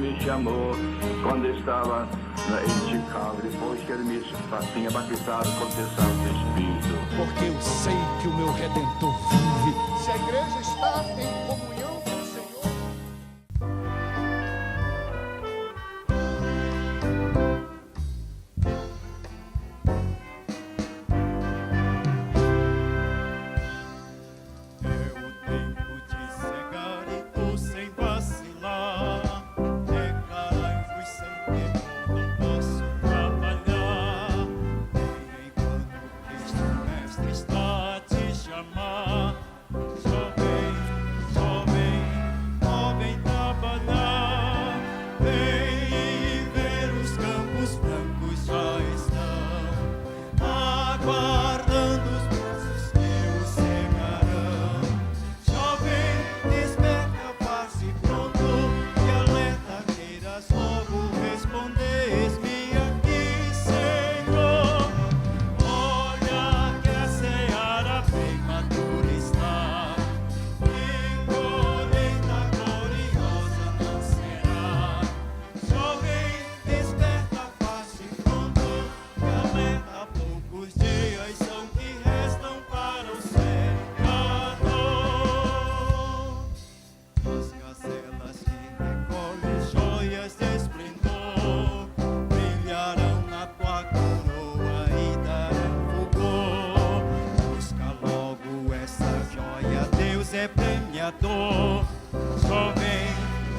me chamou quando estava em Chicago, depois que ele me tinha batizado com o Santo Espírito. Porque eu sei que o meu Redentor vive. Se a igreja está em comunhão com o Senhor.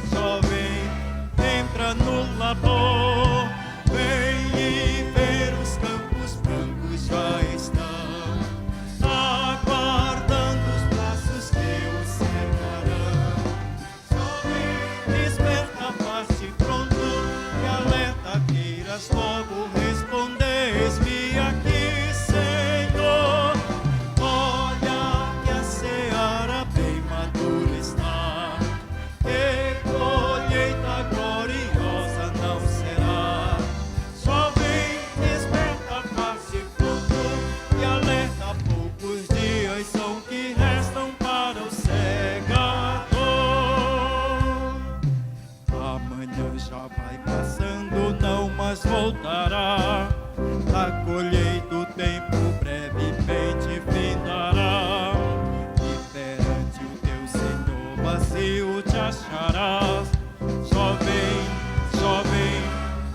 Só vem, entra no labor, vem e ver os campos brancos já estão aguardando os braços que o cercarão. Só vem, desperta a face pronto, e alerta queiras logo responder, eis-me aqui, Senhor. Olha que a seara bem madura está, e colheita gloriosa não será. Só vem, desperta a face pronto, e alerta, poucos dias são que restam para o segador. Amanhã já vai passando, não mais voltará. A colheita o tempo brevemente findará, e perante o teu Senhor vazio te acharás. Só vem,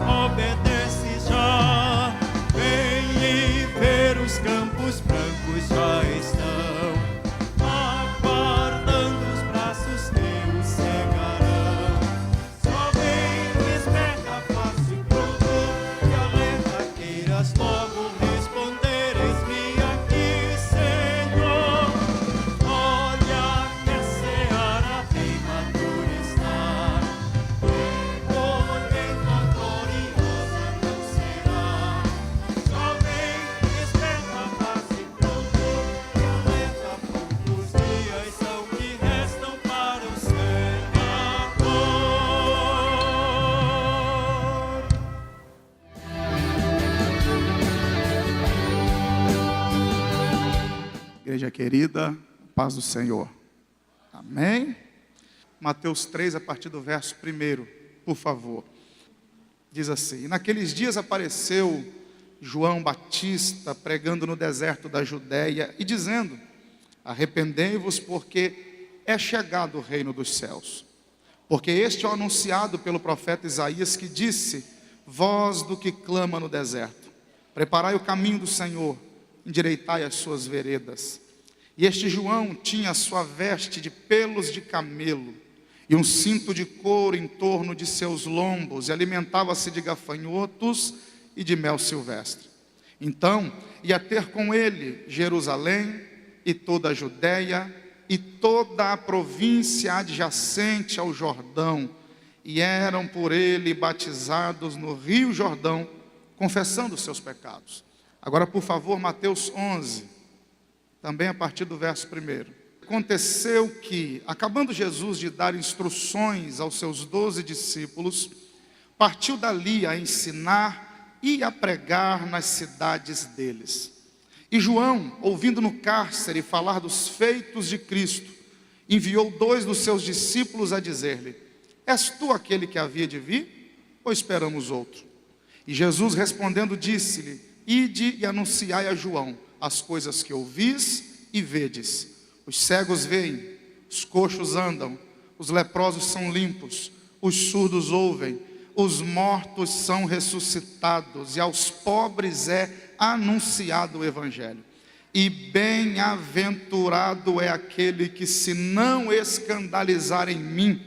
obedece já. Vem e ver os campos brancos já estão aguardando os braços que o cegarão. Só vem, desperta a face pronto, e alerta queiras logo responder, eis-me aqui, Senhor. Olha que a seara bem madura está, e colheita gloriosa não será. Só vem, desperta a face pronto, e alerta, poucos dias são que restam para o segador. Igreja querida, paz do Senhor. Amém? Mateus 3, a partir do verso 1, por favor. Diz assim: E naqueles dias apareceu João Batista pregando no deserto da Judéia e dizendo: Arrependei-vos, porque é chegado o reino dos céus. Porque este é o anunciado pelo profeta Isaías, que disse: Voz do que clama no deserto, preparai o caminho do Senhor, endireitai as suas veredas. E este João tinha a sua veste de pelos de camelo e um cinto de couro em torno de seus lombos, e alimentava-se de gafanhotos e de mel silvestre. Então ia ter com ele Jerusalém e toda a Judéia e toda a província adjacente ao Jordão, e eram por ele batizados no rio Jordão, confessando os seus pecados. Agora, por favor, Mateus 11, também a partir do verso 1. Aconteceu que, acabando Jesus de dar instruções aos seus 12 discípulos, partiu dali a ensinar e a pregar nas cidades deles. E João, ouvindo no cárcere falar dos feitos de Cristo, enviou 2 dos seus discípulos a dizer-lhe: És tu aquele que havia de vir, ou esperamos outro? E Jesus respondendo disse-lhe: Ide e anunciai a João as coisas que ouvis e vedes. Os cegos veem, os coxos andam, os leprosos são limpos, os surdos ouvem, os mortos são ressuscitados, e aos pobres é anunciado o Evangelho. E bem-aventurado é aquele que se não escandalizar em mim.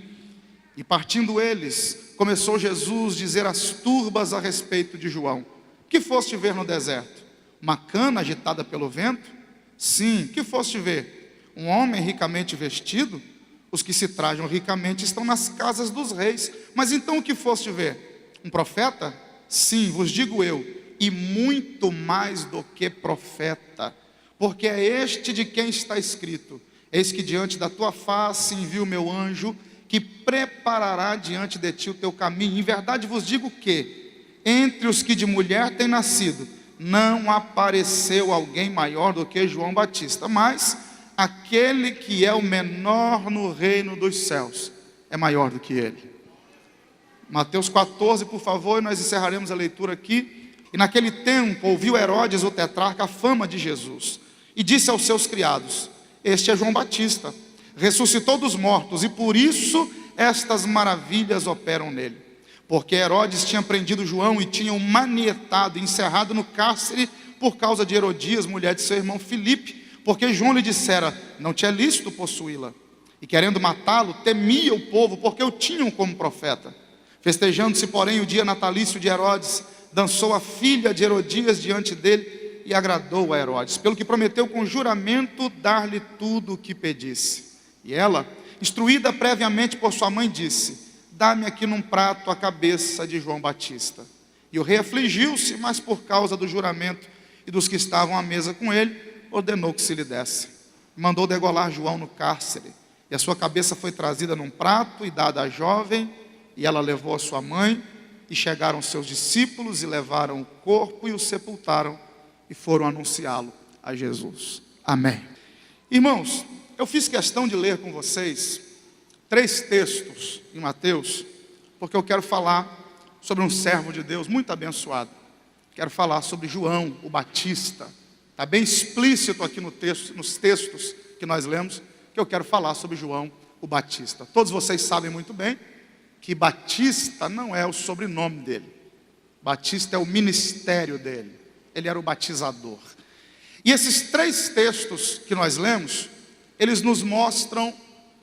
E partindo eles, começou Jesus a dizer às turbas a respeito de João: que foste ver no deserto? Uma cana agitada pelo vento? Sim. Que foste ver? Um homem ricamente vestido? Os que se trajam ricamente estão nas casas dos reis. Mas então o que foste ver? Um profeta? Sim, vos digo eu, e muito mais do que profeta. Porque é este de quem está escrito: eis que diante da tua face envio o meu anjo, que preparará diante de ti o teu caminho. Em verdade vos digo que, entre os que de mulher têm nascido, não apareceu alguém maior do que João Batista, mas aquele que é o menor no reino dos céus é maior do que ele. Mateus 14, por favor, e nós encerraremos a leitura aqui. E naquele tempo ouviu Herodes o tetrarca a fama de Jesus, e disse aos seus criados: este é João Batista, ressuscitou dos mortos, e por isso estas maravilhas operam nele. Porque Herodes tinha prendido João e tinha o manietado, encerrado no cárcere por causa de Herodias, mulher de seu irmão Filipe, porque João lhe dissera: não te é lícito possuí-la. E querendo matá-lo, temia o povo, porque o tinham como profeta. Festejando-se, porém, o dia natalício de Herodes, dançou a filha de Herodias diante dele, e agradou a Herodes, pelo que prometeu com juramento dar-lhe tudo o que pedisse. E ela, instruída previamente por sua mãe, disse: dá-me aqui num prato a cabeça de João Batista. E o rei afligiu-se, mas por causa do juramento e dos que estavam à mesa com ele, ordenou que se lhe desse. Mandou degolar João no cárcere, e a sua cabeça foi trazida num prato e dada à jovem, e ela levou a sua mãe, e chegaram seus discípulos e levaram o corpo e o sepultaram, e foram anunciá-lo a Jesus. Amém. Irmãos, eu fiz questão de ler com vocês 3 textos em Mateus, porque eu quero falar sobre um servo de Deus muito abençoado. Quero falar sobre João, o Batista. Está bem explícito aqui no texto, nos textos que nós lemos, que eu quero falar sobre João, o Batista. Todos vocês sabem muito bem que Batista não é o sobrenome dele. Batista é o ministério dele. Ele era o batizador. E esses 3 textos que nós lemos, eles nos mostram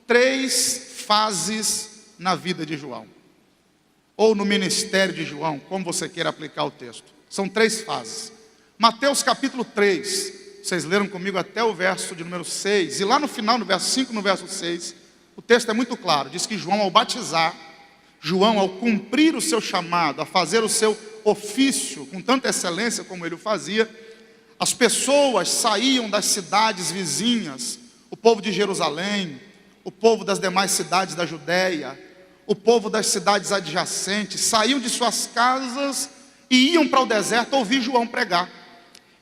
3 fases na vida de João, ou no ministério de João, como você queira aplicar o texto. São 3 fases. Mateus capítulo 3, vocês leram comigo até o verso de número 6, e lá no final, no verso 5, no verso 6, o texto é muito claro. Diz que João, ao batizar, João, ao cumprir o seu chamado, a fazer o seu ofício com tanta excelência como ele o fazia, as pessoas saíam das cidades vizinhas, o povo de Jerusalém, o povo das demais cidades da Judéia, o povo das cidades adjacentes, saíam de suas casas e iam para o deserto ouvir João pregar.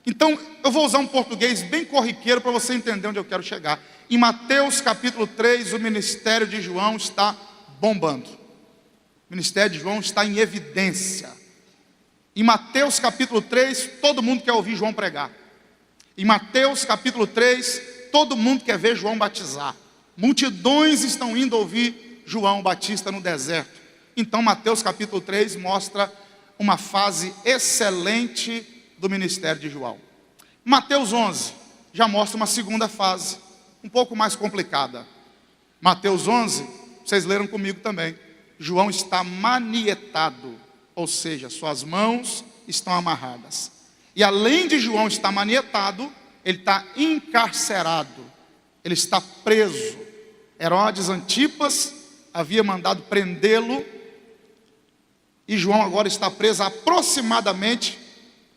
Então, eu vou usar um português bem corriqueiro para você entender onde eu quero chegar. Em Mateus capítulo 3, o ministério de João está bombando. O ministério de João está em evidência. Em Mateus capítulo 3, todo mundo quer ouvir João pregar. Em Mateus capítulo 3, todo mundo quer ver João batizar. Multidões estão indo ouvir João Batista no deserto. Então Mateus capítulo 3 mostra uma fase excelente do ministério de João. Mateus 11 já mostra uma segunda fase, um pouco mais complicada. Mateus 11, vocês leram comigo também. João está manietado, ou seja, suas mãos estão amarradas. E além de João estar manietado, ele está encarcerado, ele está preso. Herodes Antipas havia mandado prendê-lo, e João agora está preso há aproximadamente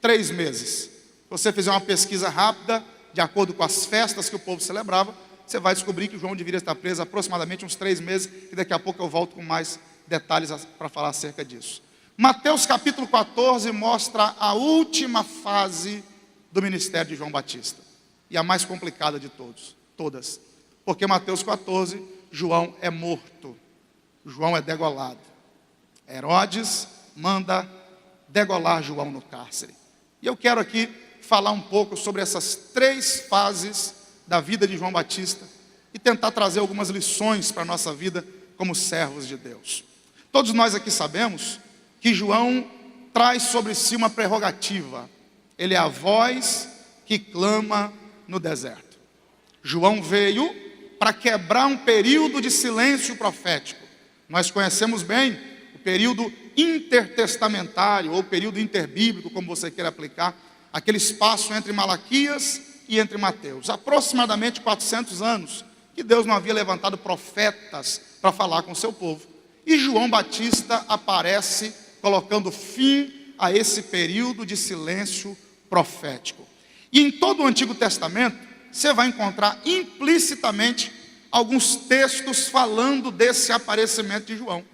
3 meses. Se você fizer uma pesquisa rápida, de acordo com as festas que o povo celebrava, você vai descobrir que João deveria estar preso há aproximadamente uns 3 meses, e daqui a pouco eu volto com mais detalhes para falar acerca disso. Mateus capítulo 14 mostra a última fase do ministério de João Batista, e a mais complicada de todas. Porque Mateus 14, João é morto. João é degolado. Herodes manda degolar João no cárcere. E eu quero aqui falar um pouco sobre essas 3 fases da vida de João Batista e tentar trazer algumas lições para a nossa vida como servos de Deus. Todos nós aqui sabemos que João traz sobre si uma prerrogativa. Ele é a voz que clama no deserto. João veio para quebrar um período de silêncio profético. Nós conhecemos bem o período intertestamentário, ou período interbíblico, como você queira aplicar, aquele espaço entre Malaquias e entre Mateus. Aproximadamente 400 anos que Deus não havia levantado profetas para falar com o seu povo. E João Batista aparece colocando fim a esse período de silêncio profético. E em todo o Antigo Testamento, você vai encontrar implicitamente alguns textos falando desse aparecimento de João.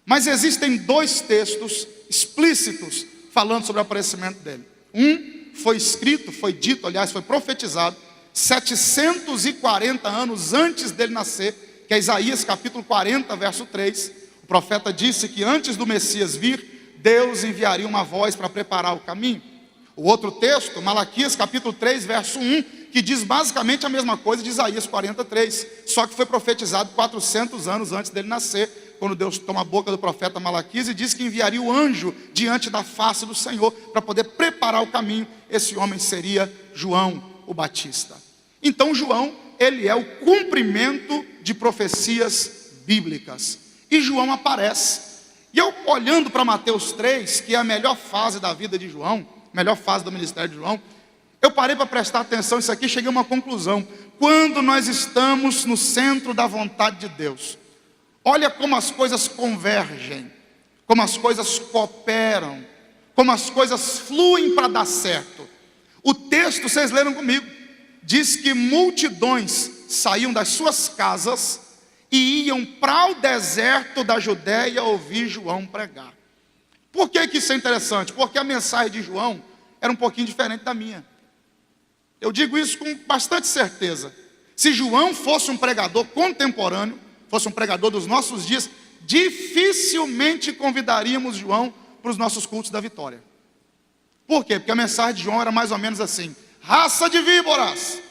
Mas existem 2 textos explícitos falando sobre o aparecimento dele. Um foi escrito, foi dito, aliás, foi profetizado 740 anos antes dele nascer, que é Isaías capítulo 40, verso 3. O profeta disse que antes do Messias vir, Deus enviaria uma voz para preparar o caminho. O outro texto, Malaquias capítulo 3, verso 1, que diz basicamente a mesma coisa de Isaías 43, só que foi profetizado 400 anos antes dele nascer, quando Deus toma a boca do profeta Malaquias e diz que enviaria o anjo diante da face do Senhor para poder preparar o caminho. Esse homem seria João o Batista. Então João, ele é o cumprimento de profecias bíblicas. E João aparece. E eu, olhando para Mateus 3, que é a melhor fase da vida de João, melhor fase do ministério de João, eu parei para prestar atenção nisso aqui e cheguei a uma conclusão. Quando nós estamos no centro da vontade de Deus, olha como as coisas convergem, como as coisas cooperam, como as coisas fluem para dar certo. O texto, vocês leram comigo, diz que multidões saíam das suas casas e iam para o deserto da Judéia ouvir João pregar. Por que isso é interessante? Porque a mensagem de João era um pouquinho diferente da minha. Eu digo isso com bastante certeza. Se João fosse um pregador contemporâneo, fosse um pregador dos nossos dias, dificilmente convidaríamos João para os nossos cultos da vitória. Por quê? Porque a mensagem de João era mais ou menos assim: raça de víboras,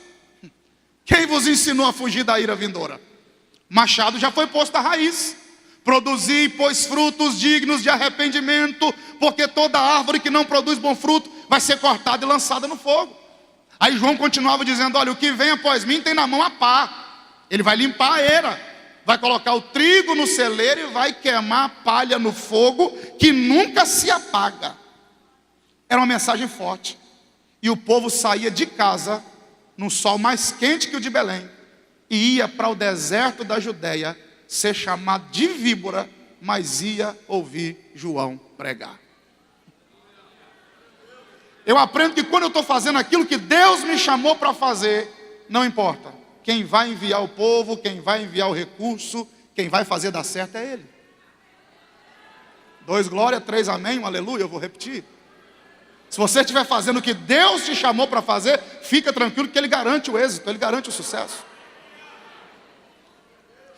quem vos ensinou a fugir da ira vindoura? Machado já foi posto à raiz. Produzi, pois, frutos dignos de arrependimento, porque toda árvore que não produz bom fruto vai ser cortada e lançada no fogo. Aí João continuava dizendo: olha, o que vem após mim tem na mão a pá. Ele vai limpar a eira, vai colocar o trigo no celeiro e vai queimar a palha no fogo, que nunca se apaga. Era uma mensagem forte. E o povo saía de casa, num sol mais quente que o de Belém, e ia para o deserto da Judéia, ser chamado de víbora, mas ia ouvir João pregar. Eu aprendo que quando eu estou fazendo aquilo que Deus me chamou para fazer, não importa. Quem vai enviar o povo, quem vai enviar o recurso, quem vai fazer dar certo é Ele. 2 glória, 3 amém, um aleluia, eu vou repetir. Se você estiver fazendo o que Deus te chamou para fazer, fica tranquilo que Ele garante o êxito, Ele garante o sucesso.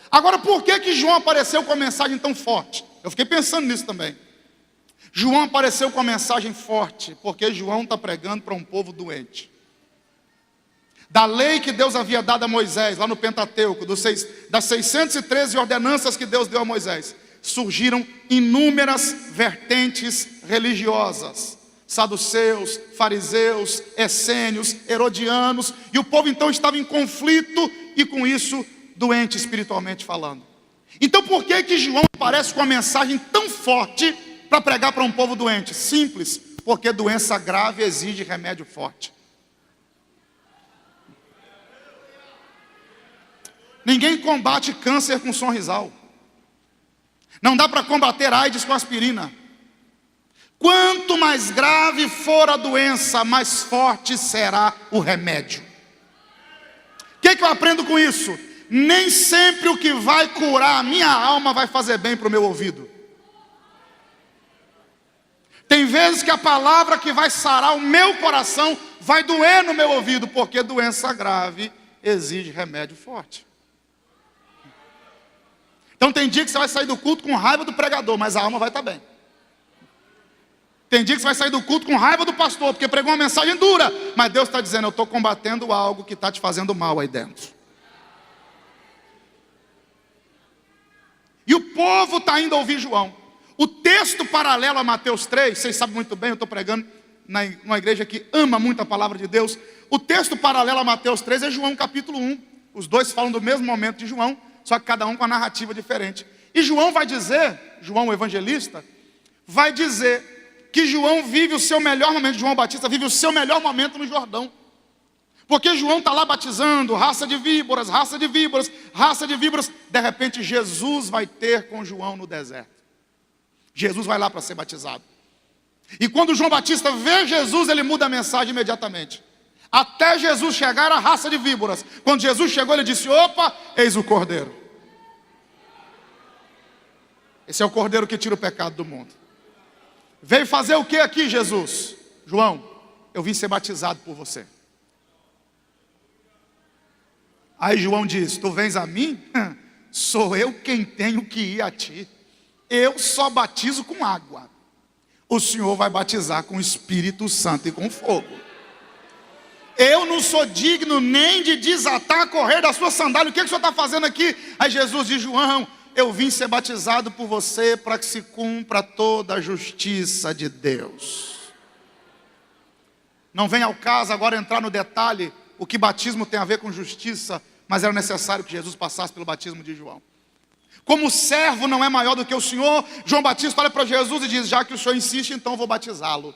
Agora, por que João apareceu com a mensagem tão forte? Eu fiquei pensando nisso também. João apareceu com a mensagem forte, porque João está pregando para um povo doente. Da lei que Deus havia dado a Moisés, lá no Pentateuco, das 613 ordenanças que Deus deu a Moisés, surgiram inúmeras vertentes religiosas. Saduceus, fariseus, essênios, herodianos, e o povo então estava em conflito e com isso doente espiritualmente falando. Então por que João aparece com uma mensagem tão forte para pregar para um povo doente? Simples, porque doença grave exige remédio forte. Ninguém combate câncer com Sonrisal. Não dá para combater AIDS com aspirina. Quanto mais grave for a doença, mais forte será o remédio. O que eu aprendo com isso? Nem sempre o que vai curar a minha alma vai fazer bem para o meu ouvido. Tem vezes que a palavra que vai sarar o meu coração vai doer no meu ouvido, porque doença grave exige remédio forte. Então tem dia que você vai sair do culto com raiva do pregador, mas a alma vai estar bem. Tem dia que você vai sair do culto com raiva do pastor, porque pregou uma mensagem dura, mas Deus está dizendo, eu estou combatendo algo que está te fazendo mal aí dentro. E o povo está indo ouvir João. O texto paralelo a Mateus 3, vocês sabem muito bem, eu estou pregando numa igreja que ama muito a palavra de Deus. O texto paralelo a Mateus 3 é João capítulo 1. Os dois falam do mesmo momento de João, só que cada um com a narrativa diferente. E João vai dizer, João o evangelista, vai dizer que João vive o seu melhor momento, João Batista vive o seu melhor momento no Jordão. Porque João está lá batizando, raça de víboras, raça de víboras, raça de víboras. De repente Jesus vai ter com João no deserto. Jesus vai lá para ser batizado. E quando João Batista vê Jesus, ele muda a mensagem imediatamente. Até Jesus chegar à raça de víboras. Quando Jesus chegou, ele disse, opa, eis o Cordeiro. Esse é o Cordeiro que tira o pecado do mundo. Veio fazer o que aqui, Jesus? João, eu vim ser batizado por você. Aí João diz, tu vens a mim? Sou eu quem tenho que ir a ti. Eu só batizo com água. O Senhor vai batizar com o Espírito Santo e com fogo. Eu não sou digno nem de desatar a correr da sua sandália. O que o Senhor está fazendo aqui? Aí Jesus diz, João, eu vim ser batizado por você para que se cumpra toda a justiça de Deus. Não vem ao caso agora entrar no detalhe o que batismo tem a ver com justiça, mas era necessário que Jesus passasse pelo batismo de João. Como o servo não é maior do que o Senhor, João Batista olha para Jesus e diz, já que o Senhor insiste, então eu vou batizá-lo.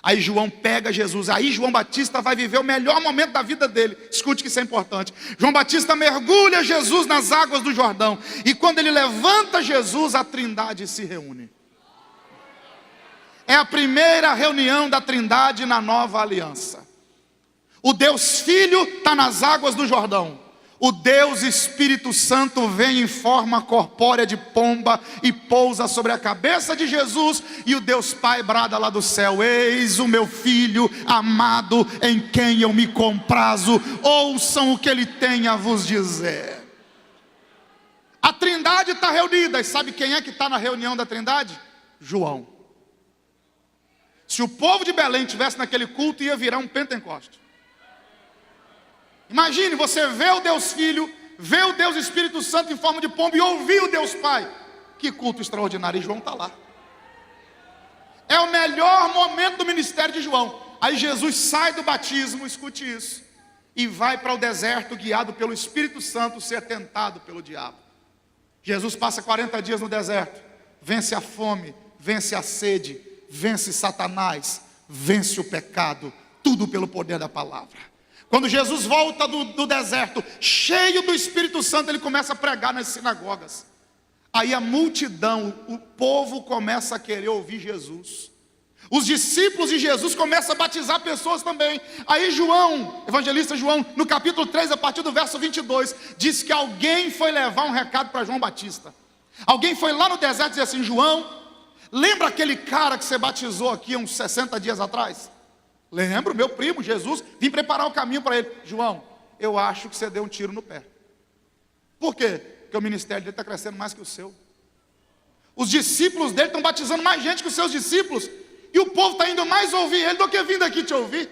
Aí João pega Jesus, aí João Batista vai viver o melhor momento da vida dele. Escute que isso é importante. João Batista mergulha Jesus nas águas do Jordão. E quando ele levanta Jesus, a Trindade se reúne. É a primeira reunião da Trindade na nova aliança. O Deus Filho está nas águas do Jordão. O Deus Espírito Santo vem em forma corpórea de pomba e pousa sobre a cabeça de Jesus. E o Deus Pai brada lá do céu, eis o meu Filho amado em quem eu me comprazo. Ouçam o que ele tem a vos dizer. A Trindade está reunida. E sabe quem é que está na reunião da Trindade? João. Se o povo de Belém estivesse naquele culto, ia virar um Pentecoste. Imagine, você vê o Deus Filho, vê o Deus Espírito Santo em forma de pombo e ouvir o Deus Pai. Que culto extraordinário, e João está lá. É o melhor momento do ministério de João. Aí Jesus sai do batismo, escute isso, e vai para o deserto guiado pelo Espírito Santo ser tentado pelo diabo. Jesus passa 40 dias no deserto, vence a fome, vence a sede, vence Satanás, vence o pecado, tudo pelo poder da palavra. Quando Jesus volta do deserto, cheio do Espírito Santo, ele começa a pregar nas sinagogas. Aí a multidão, o povo começa a querer ouvir Jesus. Os discípulos de Jesus começam a batizar pessoas também. Aí João, evangelista João, no capítulo 3, a partir do verso 22, diz que alguém foi levar um recado para João Batista. Alguém foi lá no deserto e disse assim, João, lembra aquele cara que você batizou aqui uns 60 dias atrás? Lembro, meu primo Jesus, vim preparar o caminho para ele. João, eu acho que você deu um tiro no pé. Por quê? Porque o ministério dele está crescendo mais que o seu. Os discípulos dele estão batizando mais gente que os seus discípulos. E o povo está indo mais ouvir ele do que vindo aqui te ouvir.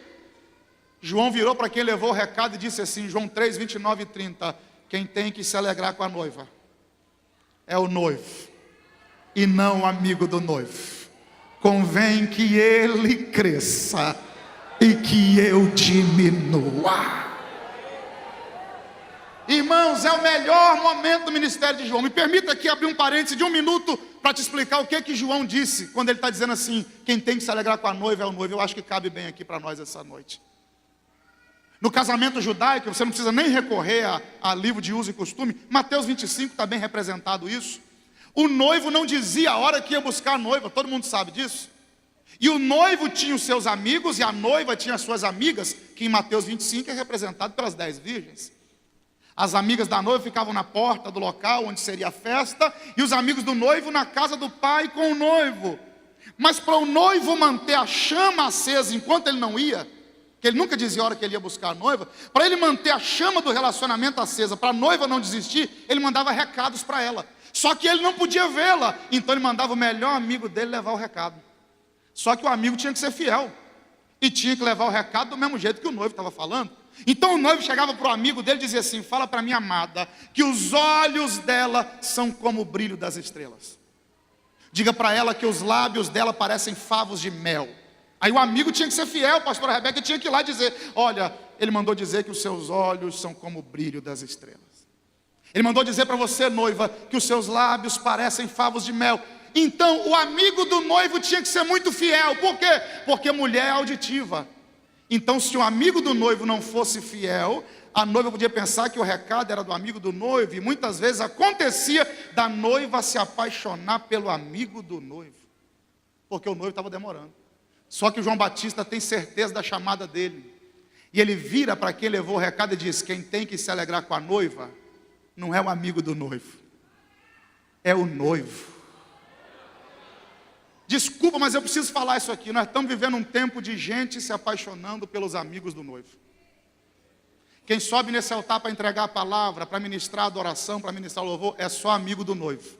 João virou para quem levou o recado e disse assim, João 3, 29 e 30, quem tem que se alegrar com a noiva é o noivo, e não o amigo do noivo. Convém que ele cresça e que eu diminua. Irmãos, é o melhor momento do ministério de João. Me permita aqui abrir um parêntese de 1 minuto para te explicar o que João disse quando ele está dizendo assim, quem tem que se alegrar com a noiva é o noivo. Eu acho que cabe bem aqui para nós essa noite. No casamento judaico, você não precisa nem recorrer a livro de uso e costume. Mateus 25 está bem representado isso. O noivo não dizia a hora que ia buscar a noiva, todo mundo sabe disso. E o noivo tinha os seus amigos e a noiva tinha as suas amigas, que em Mateus 25 é representado pelas 10 virgens. As amigas da noiva ficavam na porta do local onde seria a festa, e os amigos do noivo na casa do pai com o noivo. Mas para o noivo manter a chama acesa enquanto ele não ia, que ele nunca dizia a hora que ele ia buscar a noiva, para ele manter a chama do relacionamento acesa, para a noiva não desistir, ele mandava recados para ela. Só que ele não podia vê-la, então ele mandava o melhor amigo dele levar o recado. Só que o amigo tinha que ser fiel e tinha que levar o recado do mesmo jeito que o noivo estava falando. Então o noivo chegava para o amigo dele e dizia assim: fala para minha amada que os olhos dela são como o brilho das estrelas. Diga para ela que os lábios dela parecem favos de mel. Aí o amigo tinha que ser fiel, pastora Rebeca tinha que ir lá dizer: olha, ele mandou dizer que os seus olhos são como o brilho das estrelas. Ele mandou dizer para você, noiva, que os seus lábios parecem favos de mel. Então o amigo do noivo tinha que ser muito fiel. Por quê? Porque mulher é auditiva. Então se o amigo do noivo não fosse fiel, a noiva podia pensar que o recado era do amigo do noivo. E muitas vezes acontecia da noiva se apaixonar pelo amigo do noivo, porque o noivo estava demorando. Só que o João Batista tem certeza da chamada dele. E ele vira para quem levou o recado e diz: quem tem que se alegrar com a noiva não é o amigo do noivo, é o noivo. Desculpa, mas eu preciso falar isso aqui. Nós estamos vivendo um tempo de gente se apaixonando pelos amigos do noivo. Quem sobe nesse altar para entregar a palavra, para ministrar a adoração, para ministrar o louvor, é só amigo do noivo.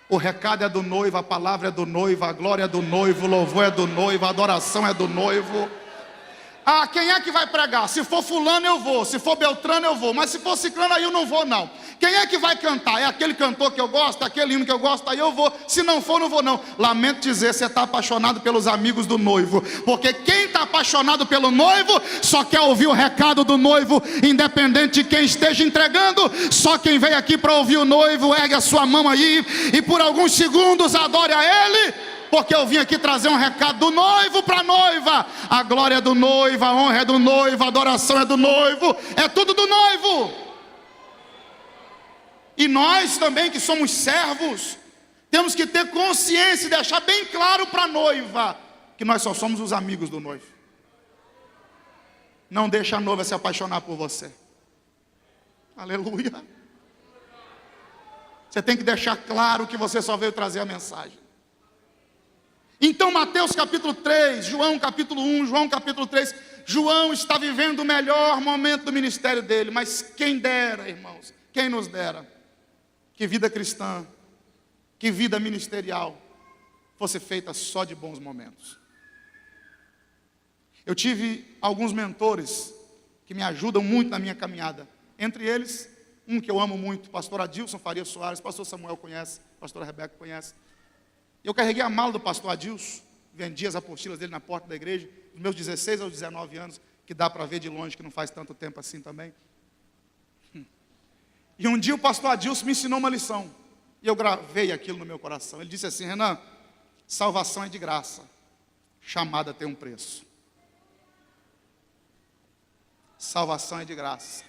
O recado é do noivo, a palavra é do noivo, a glória é do noivo, o louvor é do noivo, a adoração é do noivo. Ah, quem é que vai pregar? Se for fulano eu vou, se for Beltrano eu vou, mas se for ciclano aí eu não vou não. Quem é que vai cantar? É aquele cantor que eu gosto, aquele hino que eu gosto, aí eu vou. Se não for, não vou não. Lamento dizer, você está apaixonado pelos amigos do noivo, porque quem está apaixonado pelo noivo só quer ouvir o recado do noivo, independente de quem esteja entregando. Só quem veio aqui para ouvir o noivo ergue a sua mão aí e por alguns segundos adore a ele, porque eu vim aqui trazer um recado do noivo para a noiva. A glória é do noivo, a honra é do noivo, a adoração é do noivo, é tudo do noivo. E nós também que somos servos, temos que ter consciência e deixar bem claro para a noiva que nós só somos os amigos do noivo. Não deixa a noiva se apaixonar por você. Aleluia. Você tem que deixar claro que você só veio trazer a mensagem. Então Mateus capítulo 3, João capítulo 1, João capítulo 3, João está vivendo o melhor momento do ministério dele. Mas quem dera, irmãos, quem nos dera que vida cristã, que vida ministerial fosse feita só de bons momentos. Eu tive alguns mentores que me ajudam muito na minha caminhada. Entre eles, um que eu amo muito, pastor Adilson Faria Soares, pastor Samuel conhece, pastora Rebeca conhece. Eu carreguei a mala do pastor Adilson, vendia as apostilas dele na porta da igreja, dos meus 16 aos 19 anos, que dá para ver de longe, que não faz tanto tempo assim também. E um dia o pastor Adilson me ensinou uma lição, e eu gravei aquilo no meu coração. Ele disse assim: Renan, salvação é de graça, chamada tem um preço. Salvação é de graça,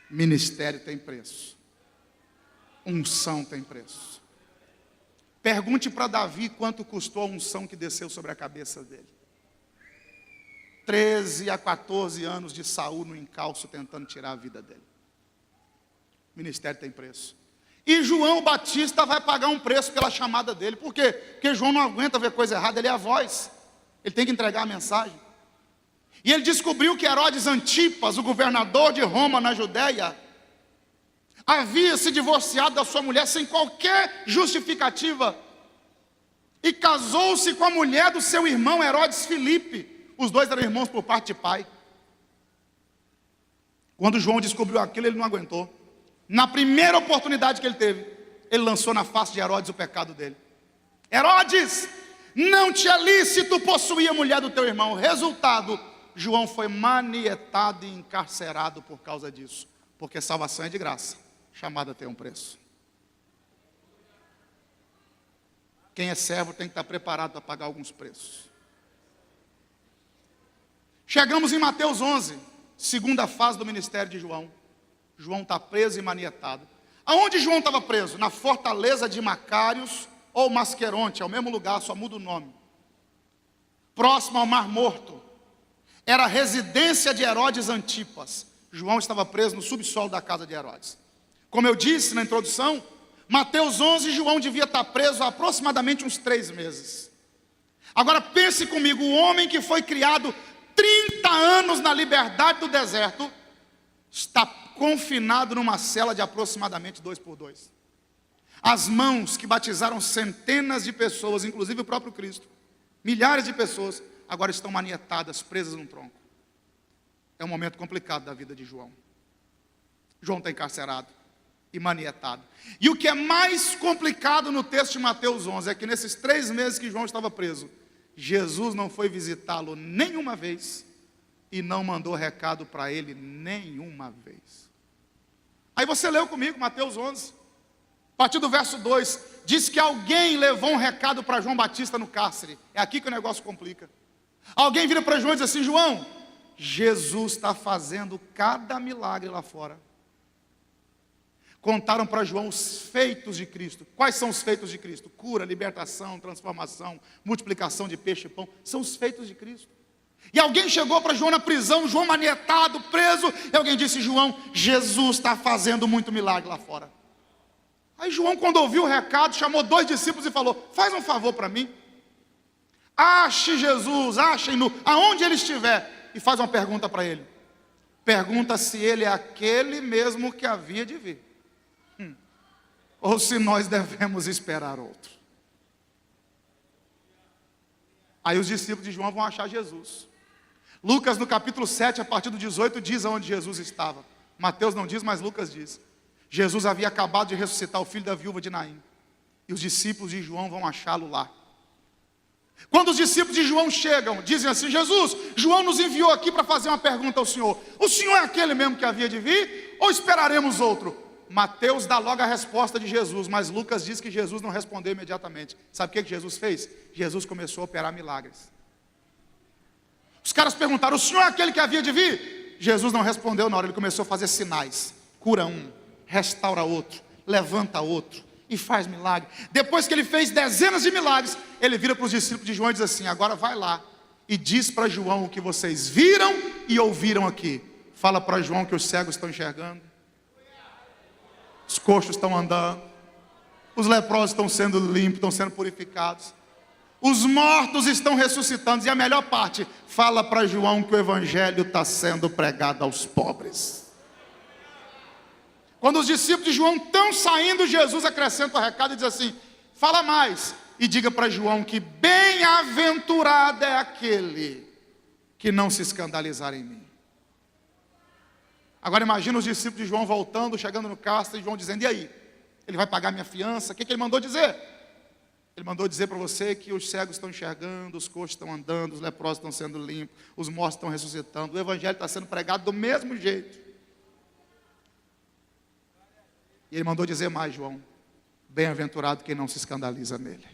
ministério tem preço, unção tem preço. Pergunte para Davi quanto custou a unção que desceu sobre a cabeça dele. 13 a 14 anos de Saul no encalço tentando tirar a vida dele. Ministério tem preço. E João Batista vai pagar um preço pela chamada dele. Por quê? Porque João não aguenta ver coisa errada, ele é a voz. Ele tem que entregar a mensagem. E ele descobriu que Herodes Antipas, o governador de Roma na Judéia, havia se divorciado da sua mulher sem qualquer justificativa. E casou-se com a mulher do seu irmão Herodes Filipe. Os dois eram irmãos por parte de pai. Quando João descobriu aquilo, ele não aguentou. Na primeira oportunidade que ele teve, ele lançou na face de Herodes o pecado dele. Herodes, não te é lícito possuir a mulher do teu irmão. Resultado, João foi manietado e encarcerado por causa disso. Porque salvação é de graça, chamada tem um preço. Quem é servo tem que estar preparado para pagar alguns preços. Chegamos em Mateus 11, segunda fase do ministério de João. João está preso e manietado. Aonde João estava preso? Na fortaleza de Macários ou Masqueronte, é o mesmo lugar, só muda o nome. Próximo ao Mar Morto. Era a residência de Herodes Antipas. João estava preso no subsolo da casa de Herodes. Como eu disse na introdução, Mateus 11, João devia estar preso há aproximadamente uns 3 meses. Agora pense comigo, o homem que foi criado 30 anos na liberdade do deserto, está confinado numa cela de aproximadamente 2 por 2. As mãos que batizaram centenas de pessoas, inclusive o próprio Cristo, milhares de pessoas, agora estão manietadas, presas num tronco. É um momento complicado da vida de João. João está encarcerado e manietado. E o que é mais complicado no texto de Mateus 11 é que nesses 3 meses que João estava preso, Jesus não foi visitá-lo nenhuma vez e não mandou recado para ele nenhuma vez. Aí você leu comigo Mateus 11, a partir do verso 2, diz que alguém levou um recado para João Batista no cárcere. É aqui que o negócio complica. Alguém vira para João e diz assim: João, Jesus está fazendo cada milagre lá fora. Contaram para João os feitos de Cristo. Quais são os feitos de Cristo? Cura, libertação, transformação, multiplicação de peixe e pão. São os feitos de Cristo. E alguém chegou para João na prisão, João manietado, preso, e alguém disse: João, Jesus está fazendo muito milagre lá fora. Aí João, quando ouviu o recado, chamou 2 discípulos e falou: faz um favor para mim. Ache Jesus, achem-no, aonde ele estiver, e faz uma pergunta para ele. Pergunta se ele é aquele mesmo que havia de vir. Ou se nós devemos esperar outro. Aí os discípulos de João vão achar Jesus. Lucas no capítulo 7, a partir do 18, diz aonde Jesus estava. Mateus não diz, mas Lucas diz. Jesus havia acabado de ressuscitar o filho da viúva de Naim. E os discípulos de João vão achá-lo lá. Quando os discípulos de João chegam, dizem assim: Jesus, João nos enviou aqui para fazer uma pergunta ao Senhor. O Senhor é aquele mesmo que havia de vir? Ou esperaremos outro? Mateus dá logo a resposta de Jesus, mas Lucas diz que Jesus não respondeu imediatamente. Sabe o que Jesus fez? Jesus começou a operar milagres. Os caras perguntaram: o Senhor é aquele que havia de vir? Jesus não respondeu na hora, ele começou a fazer sinais. Cura um, restaura outro, levanta outro e faz milagre. Depois que ele fez dezenas de milagres, ele vira para os discípulos de João e diz assim: agora vai lá e diz para João o que vocês viram e ouviram aqui. Fala para João que os cegos estão enxergando, os coxos estão andando, os leprosos estão sendo limpos, estão sendo purificados, os mortos estão ressuscitando. E a melhor parte, fala para João que o evangelho está sendo pregado aos pobres. Quando os discípulos de João estão saindo, Jesus acrescenta o recado e diz assim: fala mais e diga para João que bem-aventurado é aquele que não se escandalizar em mim. Agora imagina os discípulos de João voltando, chegando no cárcere, e João dizendo: e aí? Ele vai pagar minha fiança? O que ele mandou dizer? Ele mandou dizer para você que os cegos estão enxergando, os coxos estão andando, os leprosos estão sendo limpos, os mortos estão ressuscitando, o evangelho está sendo pregado do mesmo jeito. E ele mandou dizer mais, João: bem-aventurado quem não se escandaliza nele.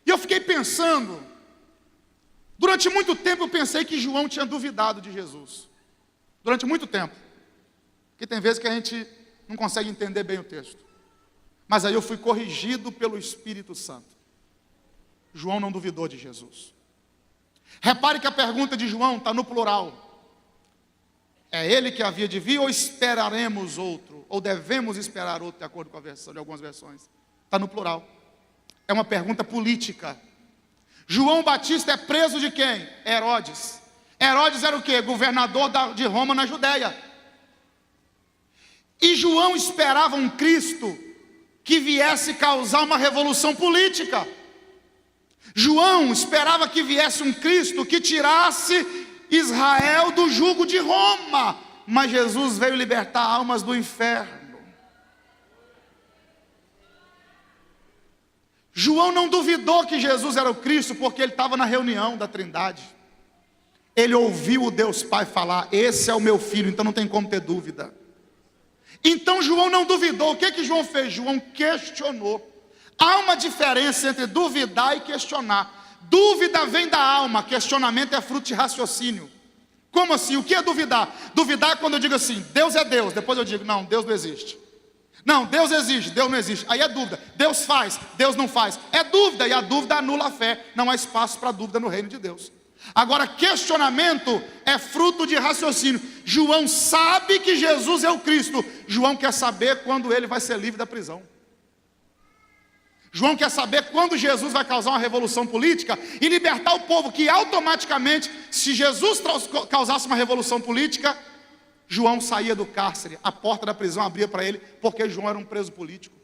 E eu fiquei pensando, durante muito tempo eu pensei que João tinha duvidado de Jesus. Durante muito tempo. Porque tem vezes que a gente não consegue entender bem o texto. Mas aí eu fui corrigido pelo Espírito Santo. João não duvidou de Jesus. Repare que a pergunta de João está no plural. É ele que havia de vir ou esperaremos outro? Ou devemos esperar outro, de acordo com a versão de algumas versões? Está no plural. É uma pergunta política. João Batista é preso de quem? Herodes. Herodes era o quê? Governador de Roma na Judéia. E João esperava um Cristo que viesse causar uma revolução política. João esperava que viesse um Cristo que tirasse Israel do jugo de Roma. Mas Jesus veio libertar almas do inferno. João não duvidou que Jesus era o Cristo, porque ele estava na reunião da Trindade. Ele ouviu o Deus Pai falar: esse é o meu filho, então não tem como ter dúvida. Então João não duvidou. O que João fez? João questionou. Há uma diferença entre duvidar e questionar. Dúvida vem da alma, questionamento é fruto de raciocínio. Como assim? O que é duvidar? Duvidar é quando eu digo assim: Deus é Deus. Depois eu digo: não, Deus não existe. Não, Deus existe, Deus não existe. Aí é dúvida. Deus faz, Deus não faz. É dúvida, e a dúvida anula a fé. Não há espaço para dúvida no reino de Deus. Agora, questionamento é fruto de raciocínio. João sabe que Jesus é o Cristo. João quer saber quando ele vai ser livre da prisão. João quer saber quando Jesus vai causar uma revolução política e libertar o povo, que automaticamente, se Jesus causasse uma revolução política, João saía do cárcere, a porta da prisão abria para ele, porque João era um preso político.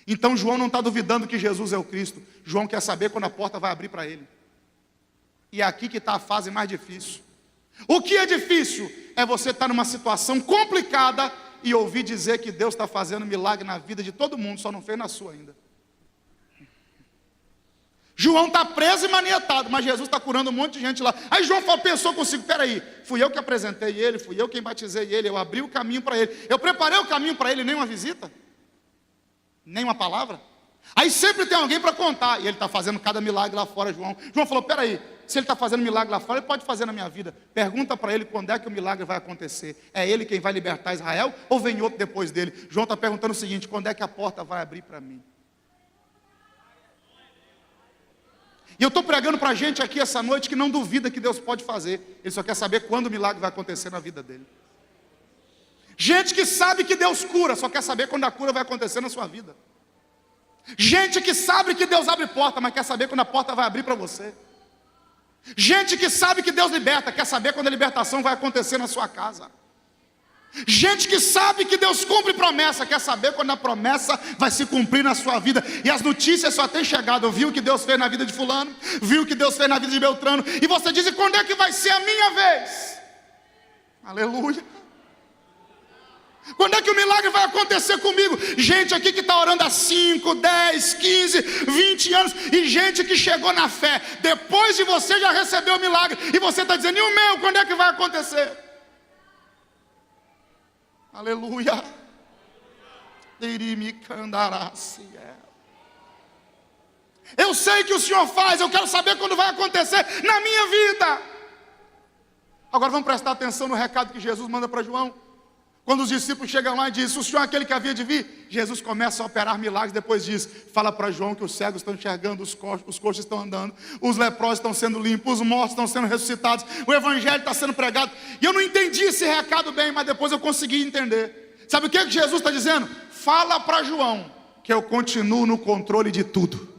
Então João não está duvidando que Jesus é o Cristo. João quer saber quando a porta vai abrir para ele. E é aqui que está a fase mais difícil. O que é difícil é você estar numa situação complicada e ouvir dizer que Deus está fazendo milagre na vida de todo mundo, só não fez na sua ainda. João está preso e manietado, mas Jesus está curando um monte de gente lá. Aí João pensou consigo, peraí, fui eu que apresentei ele, fui eu quem batizei ele, eu abri o caminho para ele, eu preparei o caminho para ele, nem uma visita, nem uma palavra. Aí sempre tem alguém para contar, e ele está fazendo cada milagre lá fora, João. João falou, peraí, se ele está fazendo milagre lá fora, ele pode fazer na minha vida. Pergunta para ele quando é que o milagre vai acontecer. É ele quem vai libertar Israel ou vem outro depois dele? João está perguntando o seguinte, quando é que a porta vai abrir para mim? E eu estou pregando para a gente aqui essa noite que não duvida que Deus pode fazer. Ele só quer saber quando o milagre vai acontecer na vida dele. Gente que sabe que Deus cura, só quer saber quando a cura vai acontecer na sua vida. Gente que sabe que Deus abre porta, mas quer saber quando a porta vai abrir para você. Gente que sabe que Deus liberta, quer saber quando a libertação vai acontecer na sua casa. Gente que sabe que Deus cumpre promessa, quer saber quando a promessa vai se cumprir na sua vida. E as notícias só têm chegado, viu o que Deus fez na vida de fulano, viu o que Deus fez na vida de Beltrano, e você diz, e quando é que vai ser a minha vez? Aleluia. Quando é que o milagre vai acontecer comigo? Gente aqui que está orando há 5, 10, 15, 20 anos, e gente que chegou na fé, depois de você já recebeu o milagre, e você está dizendo, e o meu, quando é que vai acontecer? Aleluia. Eu sei que o Senhor faz, eu quero saber quando vai acontecer na minha vida. Agora vamos prestar atenção no recado que Jesus manda para João. Quando os discípulos chegam lá e dizem, o Senhor é aquele que havia de vir, Jesus começa a operar milagres, depois diz, fala para João que os cegos estão enxergando, os coxos estão andando, os leprosos estão sendo limpos, os mortos estão sendo ressuscitados, o evangelho está sendo pregado. E eu não entendi esse recado bem, mas depois eu consegui entender. Sabe o que Jesus está dizendo? Fala para João que eu continuo no controle de tudo.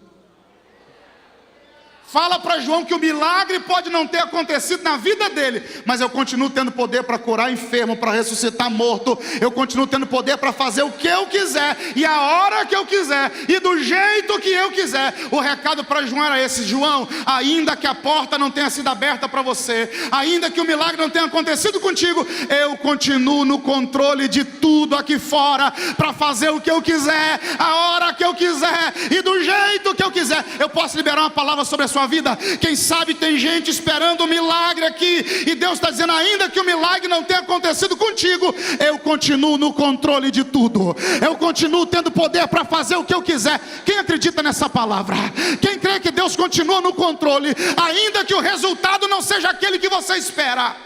Fala para João que o milagre pode não ter acontecido na vida dele, mas eu continuo tendo poder para curar enfermo, para ressuscitar morto. Eu continuo tendo poder para fazer o que eu quiser, e a hora que eu quiser, e do jeito que eu quiser. O recado para João era esse: João, ainda que a porta não tenha sido aberta para você, ainda que o milagre não tenha acontecido contigo, eu continuo no controle de tudo aqui fora, para fazer o que eu quiser, a hora que eu quiser, e do jeito que eu quiser. Eu posso liberar uma palavra sobre a sua vida. Quem sabe tem gente esperando um milagre aqui, e Deus está dizendo, ainda que o milagre não tenha acontecido contigo, eu continuo no controle de tudo, eu continuo tendo poder para fazer o que eu quiser. Quem acredita nessa palavra? Quem crê que Deus continua no controle, ainda que o resultado não seja aquele que você espera,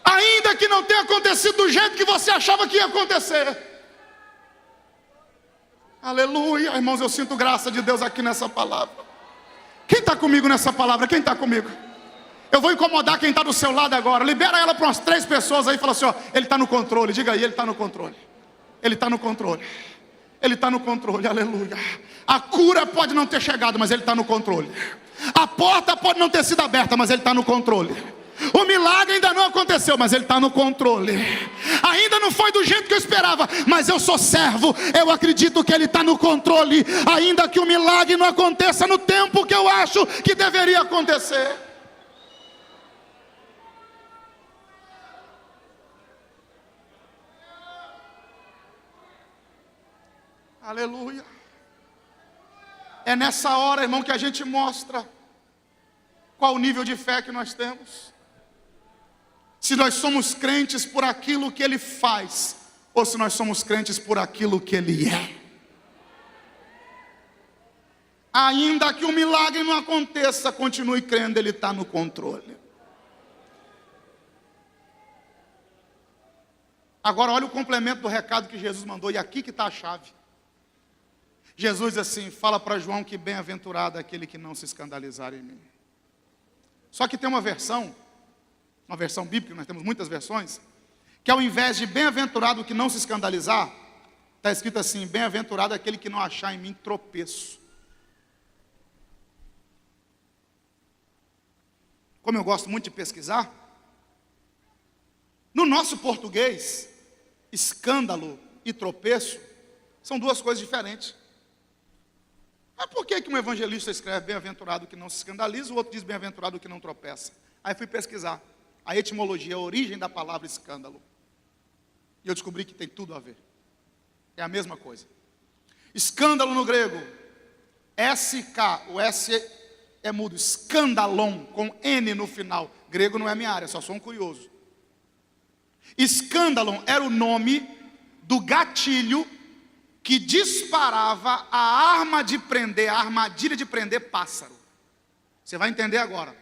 ainda que não tenha acontecido do jeito que você achava que ia acontecer? Aleluia, irmãos, eu sinto graça de Deus aqui nessa palavra. Quem está comigo nessa palavra? Quem está comigo? Eu vou incomodar quem está do seu lado agora. Libera ela para umas 3 pessoas aí e fala assim, ó, ele está no controle. Diga aí, ele está no controle. Ele está no controle. Ele está no controle, aleluia. A cura pode não ter chegado, mas ele está no controle. A porta pode não ter sido aberta, mas ele está no controle. O milagre ainda não aconteceu, mas ele está no controle. Ainda não foi do jeito que eu esperava, mas eu sou servo, eu acredito que ele está no controle. Ainda que o milagre não aconteça no tempo que eu acho que deveria acontecer. Aleluia. É nessa hora, irmão, que a gente mostra qual o nível de fé que nós temos. Se nós somos crentes por aquilo que ele faz, ou se nós somos crentes por aquilo que ele é. Ainda que o milagre não aconteça, continue crendo, ele está no controle. Agora olha o complemento do recado que Jesus mandou, e aqui que está a chave. Jesus diz assim, fala para João que bem-aventurado é aquele que não se escandalizar em mim. Só que tem uma versão bíblica, nós temos muitas versões, que ao invés de bem-aventurado que não se escandalizar, está escrito assim, bem-aventurado é aquele que não achar em mim tropeço. Como eu gosto muito de pesquisar, No nosso português, escândalo e tropeço são duas coisas diferentes. Mas por que um evangelista escreve bem-aventurado que não se escandaliza, o outro diz bem-aventurado que não tropeça? Aí fui pesquisar a etimologia, a origem da palavra escândalo. E eu descobri que tem tudo a ver. É a mesma coisa. Escândalo no grego, S-K, o S é mudo, escandalon, com N no final. Grego não é minha área, só sou um curioso. Escandalon era o nome do gatilho que disparava a arma de prender, a armadilha de prender pássaro. Você vai entender agora.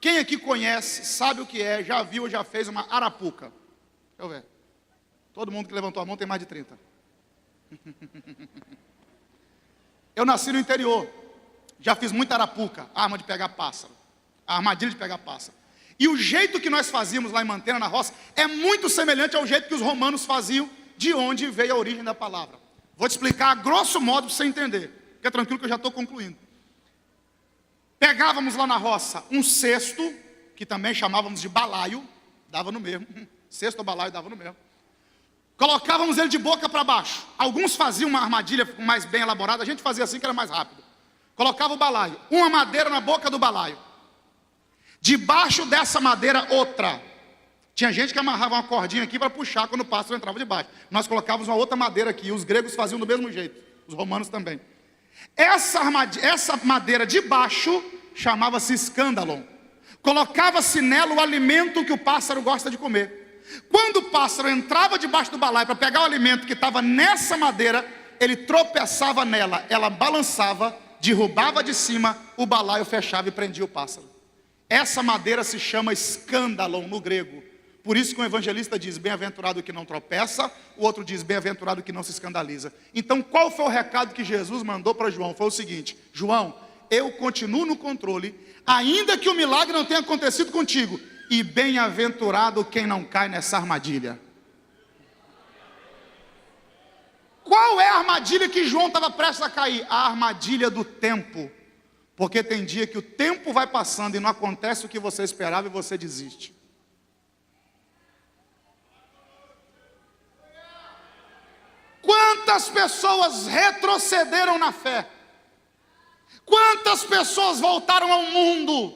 Quem aqui conhece, sabe o que é, já viu ou já fez uma arapuca? Deixa eu ver. Todo mundo que levantou a mão tem mais de 30. Eu nasci no interior. Já fiz muita arapuca, arma de pegar pássaro, a armadilha de pegar pássaro. E o jeito que nós fazíamos lá em Mantena, na roça, é muito semelhante ao jeito que os romanos faziam, de onde veio a origem da palavra. Vou te explicar a grosso modo para você entender. Fica tranquilo que eu já estou concluindo. Pegávamos lá na roça um cesto, que também chamávamos de balaio, dava no mesmo. Cesto ou balaio dava no mesmo. Colocávamos ele de boca para baixo. Alguns faziam uma armadilha mais bem elaborada, a gente fazia assim que era mais rápido. Colocava o balaio, uma madeira na boca do balaio. Debaixo dessa madeira, outra. Tinha gente que amarrava uma cordinha aqui para puxar quando o pássaro entrava debaixo. Nós colocávamos uma outra madeira aqui, e os gregos faziam do mesmo jeito, os romanos também. Essa madeira de baixo chamava-se escândalon. Colocava-se nela o alimento que o pássaro gosta de comer. Quando o pássaro entrava debaixo do balaio para pegar o alimento que estava nessa madeira, ele tropeçava nela, ela balançava, derrubava de cima, o balaio fechava e prendia o pássaro. Essa madeira se chama escândalon no grego. Por isso que um evangelista diz bem-aventurado que não tropeça, o outro diz bem-aventurado que não se escandaliza. Então qual foi o recado que Jesus mandou para João? Foi o seguinte: João, eu continuo no controle, ainda que o milagre não tenha acontecido contigo, e bem-aventurado quem não cai nessa armadilha. Qual é a armadilha que João estava prestes a cair? A armadilha do tempo. Porque tem dia que o tempo vai passando e não acontece o que você esperava e você desiste. Quantas pessoas retrocederam na fé? Quantas pessoas voltaram ao mundo?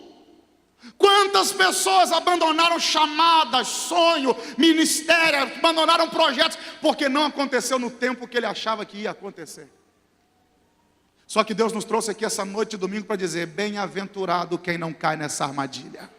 Quantas pessoas abandonaram chamadas, sonho, ministério, abandonaram projetos, porque não aconteceu no tempo que ele achava que ia acontecer. Só que Deus nos trouxe aqui essa noite de domingo para dizer: bem-aventurado quem não cai nessa armadilha.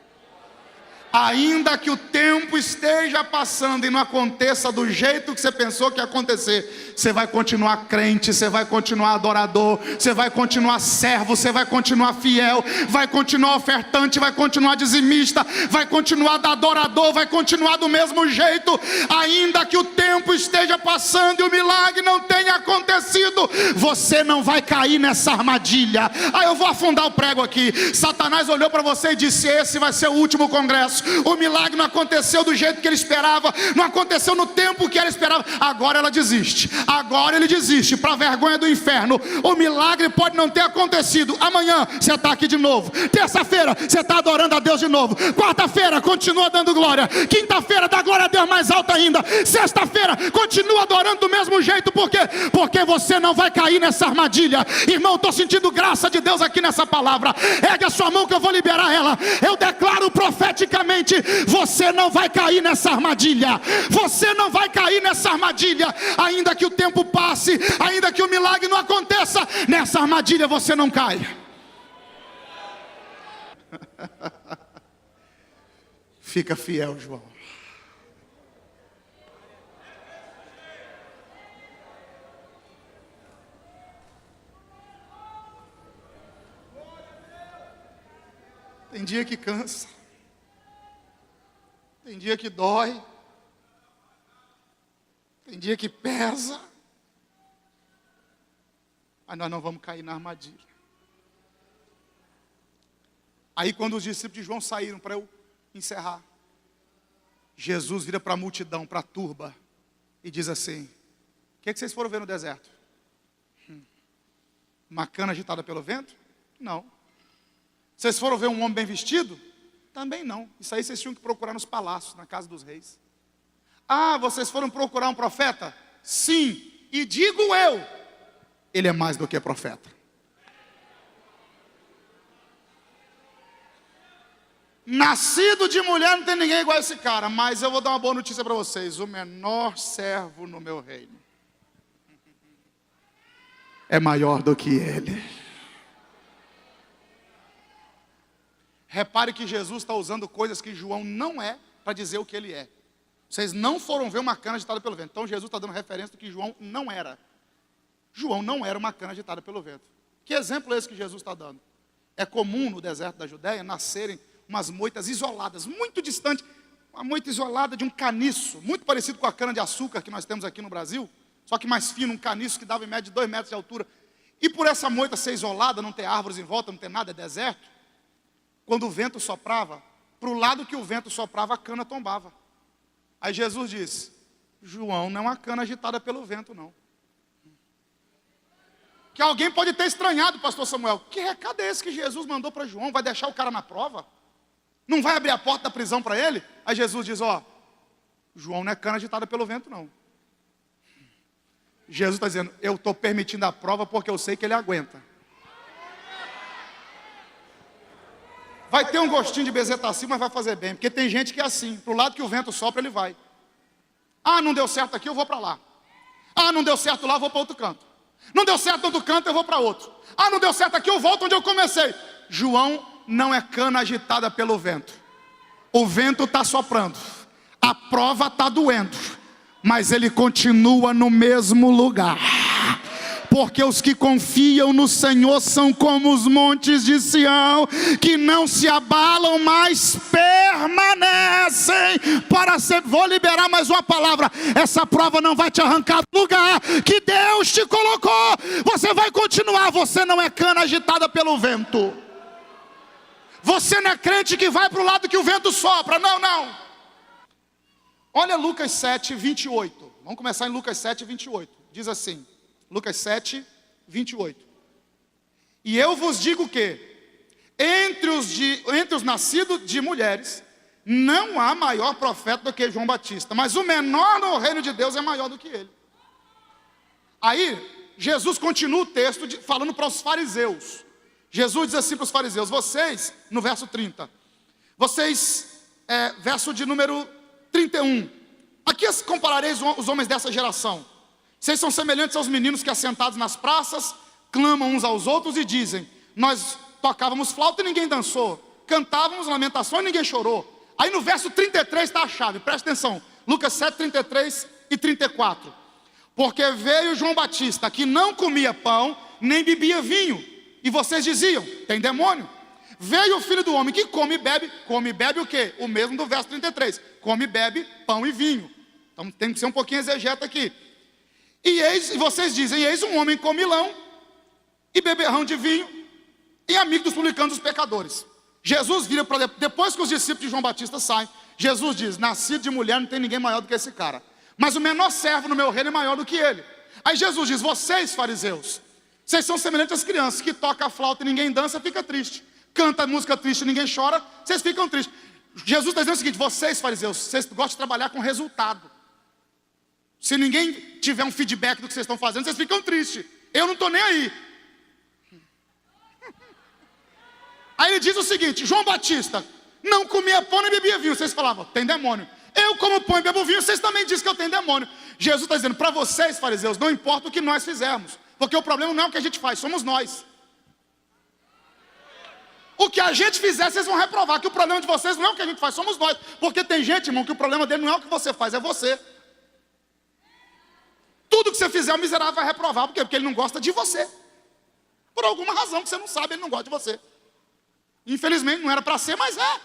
Ainda que o tempo esteja passando e não aconteça do jeito que você pensou que ia acontecer, você vai continuar crente, você vai continuar adorador, você vai continuar servo, você vai continuar fiel, vai continuar ofertante, vai continuar dizimista, vai continuar adorador, vai continuar do mesmo jeito. Ainda que o tempo esteja passando e o milagre não tenha acontecido, você não vai cair nessa armadilha. Aí eu vou afundar o prego aqui. Satanás olhou para você e disse: esse vai ser o último congresso. O milagre não aconteceu do jeito que ele esperava, não aconteceu no tempo que ele esperava. Agora ela desiste, agora ele desiste, para a vergonha do inferno. O milagre pode não ter acontecido. Amanhã você está aqui de novo, terça-feira você está adorando a Deus de novo, quarta-feira continua dando glória, quinta-feira dá glória a Deus mais alta ainda, sexta-feira continua adorando do mesmo jeito. Por quê? Porque você não vai cair nessa armadilha. Irmão, estou sentindo graça de Deus aqui nessa palavra. Ergue a sua mão que eu vou liberar ela. Eu declaro profeticamente: você não vai cair nessa armadilha. Você não vai cair nessa armadilha. Ainda que o tempo passe, ainda que o milagre não aconteça, nessa armadilha você não cai. Fica fiel, João. Tem dia que cansa, tem dia que dói, tem dia que pesa, mas nós não vamos cair na armadilha. Aí quando os discípulos de João saíram, para eu encerrar, Jesus vira para a multidão, para a turba, e diz assim: o que é que vocês foram ver no deserto? Uma cana agitada pelo vento? Não. Vocês foram ver um homem bem vestido? Também não. Isso aí vocês tinham que procurar nos palácios, na casa dos reis. Ah, vocês foram procurar um profeta? Sim, e digo eu, ele é mais do que profeta. Nascido de mulher não tem ninguém igual a esse cara, mas eu vou dar uma boa notícia para vocês: o menor servo no meu reino é maior do que ele. Repare que Jesus está usando coisas que João não é para dizer o que ele é. Vocês não foram ver uma cana agitada pelo vento. Então Jesus está dando referência do que João não era. João não era uma cana agitada pelo vento. Que exemplo é esse que Jesus está dando? É comum no deserto da Judéia nascerem umas moitas isoladas, muito distante, uma moita isolada de um caniço, muito parecido com a cana de açúcar que nós temos aqui no Brasil, só que mais fino, um caniço que dava em média de 2 metros de altura. E por essa moita ser isolada, não ter árvores em volta, não ter nada, é deserto, quando o vento soprava, para o lado que o vento soprava, a cana tombava. Aí Jesus disse: João não é uma cana agitada pelo vento, não. Que alguém pode ter estranhado, pastor Samuel. Que recado é esse que Jesus mandou para João? Vai deixar o cara na prova? Não vai abrir a porta da prisão para ele? Aí Jesus diz: ó, João não é cana agitada pelo vento, não. Jesus está dizendo: eu estou permitindo a prova porque eu sei que ele aguenta. Vai ter um gostinho de bezetacil, mas vai fazer bem. Porque tem gente que é assim, pro lado que o vento sopra, ele vai. Ah, não deu certo aqui, eu vou para lá. Ah, não deu certo lá, eu vou para outro canto. Não deu certo no outro canto, eu vou para outro. Ah, não deu certo aqui, eu volto onde eu comecei. João não é cana agitada pelo vento. O vento está soprando. A prova está doendo. Mas ele continua no mesmo lugar. Porque os que confiam no Senhor são como os montes de Sião, que não se abalam, mas permanecem para sempre. Vou liberar mais uma palavra. Essa prova não vai te arrancar do lugar que Deus te colocou. Você vai continuar. Você não é cana agitada pelo vento. Você não é crente que vai para o lado que o vento sopra. Não, não. Olha Lucas 7, 28. Vamos começar em Lucas 7, 28. Diz assim. Lucas 7, 28. E eu vos digo que entre os nascidos de mulheres não há maior profeta do que João Batista, mas o menor no reino de Deus é maior do que ele. Aí Jesus continua o texto falando para os fariseus. Jesus diz assim para os fariseus: vocês, no verso 30, verso de número 31, aqui comparareis os homens dessa geração. Vocês são semelhantes aos meninos que, assentados nas praças, clamam uns aos outros e dizem: nós tocávamos flauta e ninguém dançou, cantávamos lamentações e ninguém chorou. Aí no verso 33 está a chave, presta atenção. Lucas 7, 33 e 34. Porque veio João Batista, que não comia pão, nem bebia vinho, e vocês diziam: tem demônio. Veio o Filho do Homem, que come e bebe o quê? O mesmo do verso 33, come e bebe pão e vinho. Então tem que ser um pouquinho exegeta aqui. E vocês dizem: eis um homem comilão e beberrão de vinho e amigo dos publicanos e dos pecadores. Jesus vira para depois que os discípulos de João Batista saem, Jesus diz: nascido de mulher não tem ninguém maior do que esse cara, mas o menor servo no meu reino é maior do que ele. Aí Jesus diz: vocês fariseus, vocês são semelhantes às crianças que tocam a flauta e ninguém dança, fica triste. Canta música triste e ninguém chora, vocês ficam tristes. Jesus está dizendo o seguinte: vocês fariseus, vocês gostam de trabalhar com resultado. Se ninguém tiver um feedback do que vocês estão fazendo, vocês ficam tristes. Eu não estou nem aí. Aí ele diz o seguinte: João Batista não comia pão nem bebia vinho. Vocês falavam: tem demônio. Eu como pão e bebo vinho, vocês também dizem que eu tenho demônio. Jesus está dizendo para vocês, fariseus, não importa o que nós fizermos, porque o problema não é o que a gente faz, somos nós. O que a gente fizer, vocês vão reprovar, que o problema de vocês não é o que a gente faz, somos nós. Porque tem gente, irmão, que o problema dele não é o que você faz, é você. Tudo que você fizer, o miserável vai reprovar. Por quê? Porque ele não gosta de você. Por alguma razão que você não sabe, ele não gosta de você. Infelizmente, não era para ser, mas é.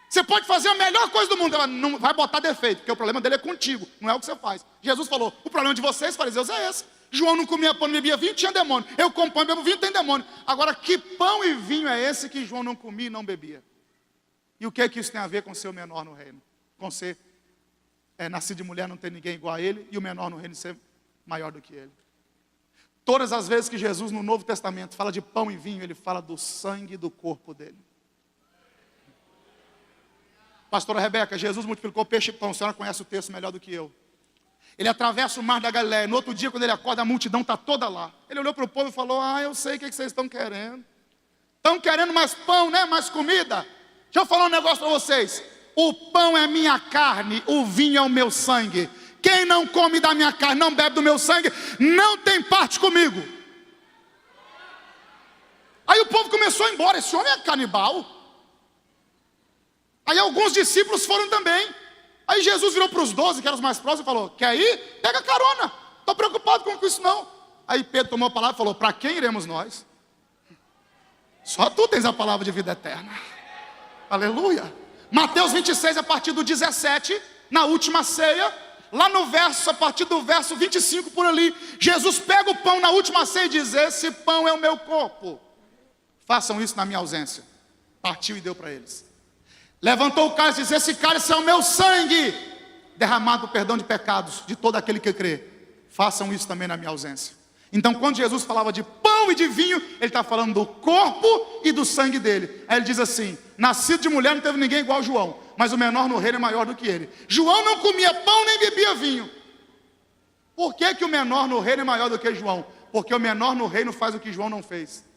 Você pode fazer a melhor coisa do mundo, ela não vai botar defeito, porque o problema dele é contigo, não é o que você faz. Jesus falou: o problema de vocês, fariseus, é esse. João não comia pão, não bebia vinho, tinha demônio. Eu como pão e bebo vinho, tem demônio. Agora, que pão e vinho é esse que João não comia e não bebia? E o que é que isso tem a ver com ser o menor no reino? Com ser nascido de mulher, não tem ninguém igual a ele, e o menor no reino ser maior do que ele. Todas as vezes que Jesus no Novo Testamento fala de pão e vinho, ele fala do sangue do corpo dele. Pastora Rebeca, Jesus multiplicou peixe e pão. A senhora conhece o texto melhor do que eu. Ele atravessa o mar da Galileia. No outro dia, quando ele acorda, a multidão está toda lá. Ele olhou para o povo e falou: eu sei o que vocês estão querendo. Estão querendo mais pão, né? Mais comida. Deixa eu falar um negócio para vocês. O pão é minha carne, o vinho é o meu sangue. Quem não come da minha carne, não bebe do meu sangue, não tem parte comigo. Aí o povo começou a ir embora. Esse homem é canibal. Aí alguns discípulos foram também. Aí Jesus virou para os 12, que eram os mais próximos, e falou: quer ir? Pega carona. Estou preocupado com isso não. Aí Pedro tomou a palavra e falou: para quem iremos nós? Só tu tens a palavra de vida eterna. Aleluia. Mateus 26, a partir do 17, na última ceia, lá no verso, a partir do verso 25 por ali, Jesus pega o pão na última ceia e diz: esse pão é o meu corpo. Façam isso na minha ausência. Partiu e deu para eles. Levantou o cálice e disse: esse cálice é o meu sangue, derramado por perdão de pecados de todo aquele que crê. Façam isso também na minha ausência. Então, quando Jesus falava de pão e de vinho, ele está falando do corpo e do sangue dele. Aí ele diz assim: nascido de mulher não teve ninguém igual a João, mas o menor no reino é maior do que ele. João não comia pão nem bebia vinho. Por que que o menor no reino é maior do que João? Porque o menor no reino faz o que João não fez.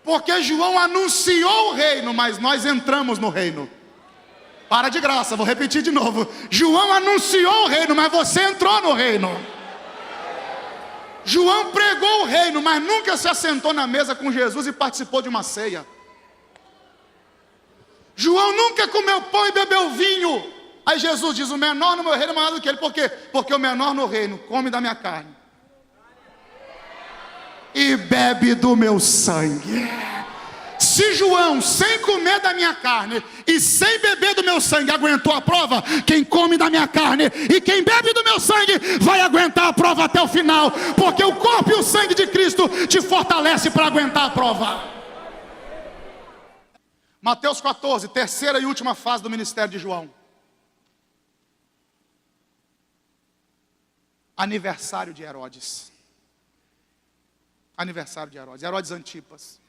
Porque João anunciou o reino, mas nós entramos no reino. Para de graça, vou repetir de novo. João anunciou o reino, mas você entrou no reino. João pregou o reino, mas nunca se assentou na mesa com Jesus e participou de uma ceia. João nunca comeu pão e bebeu vinho. Aí Jesus diz: o menor no meu reino é maior do que ele. Por quê? Porque o menor no reino come da minha carne e bebe do meu sangue. Se João, sem comer da minha carne e sem beber do meu sangue, aguentou a prova, quem come da minha carne e quem bebe do meu sangue vai aguentar a prova até o final, porque o corpo e o sangue de Cristo te fortalece para aguentar a prova. Mateus 14, terceira e última fase do ministério de João. Aniversário de Herodes. Aniversário de Herodes. Herodes Antipas.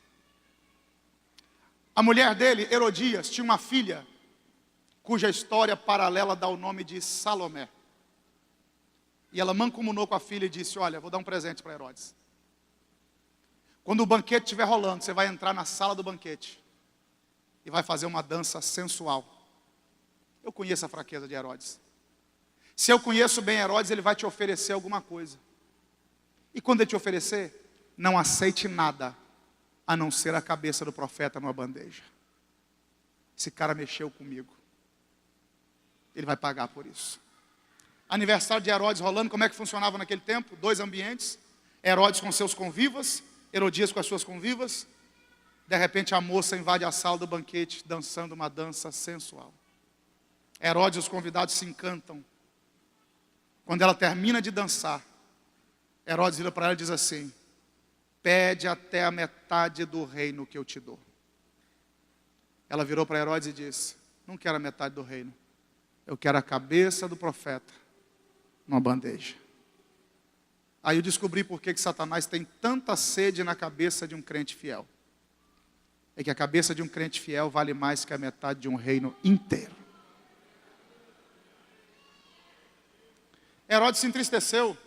A mulher dele, Herodias, tinha uma filha cuja história paralela dá o nome de Salomé. E ela mancomunou com a filha e disse: olha, vou dar um presente para Herodes. Quando o banquete estiver rolando, você vai entrar na sala do banquete e vai fazer uma dança sensual. Eu conheço a fraqueza de Herodes. Se eu conheço bem Herodes, ele vai te oferecer alguma coisa. E quando ele te oferecer, não aceite nada a não ser a cabeça do profeta numa bandeja. Esse cara mexeu comigo. Ele vai pagar por isso. Aniversário de Herodes rolando, como é que funcionava naquele tempo? 2 ambientes. Herodes com seus convivas, Herodias com as suas convivas. De repente a moça invade a sala do banquete, dançando uma dança sensual. Herodes e os convidados se encantam. Quando ela termina de dançar, Herodes vira para ela e diz assim: pede até a metade do reino que eu te dou. Ela virou para Herodes e disse: não quero a metade do reino, eu quero a cabeça do profeta numa bandeja. Aí eu descobri por que Satanás tem tanta sede na cabeça de um crente fiel. É que a cabeça de um crente fiel vale mais que a metade de um reino inteiro. Herodes se entristeceu.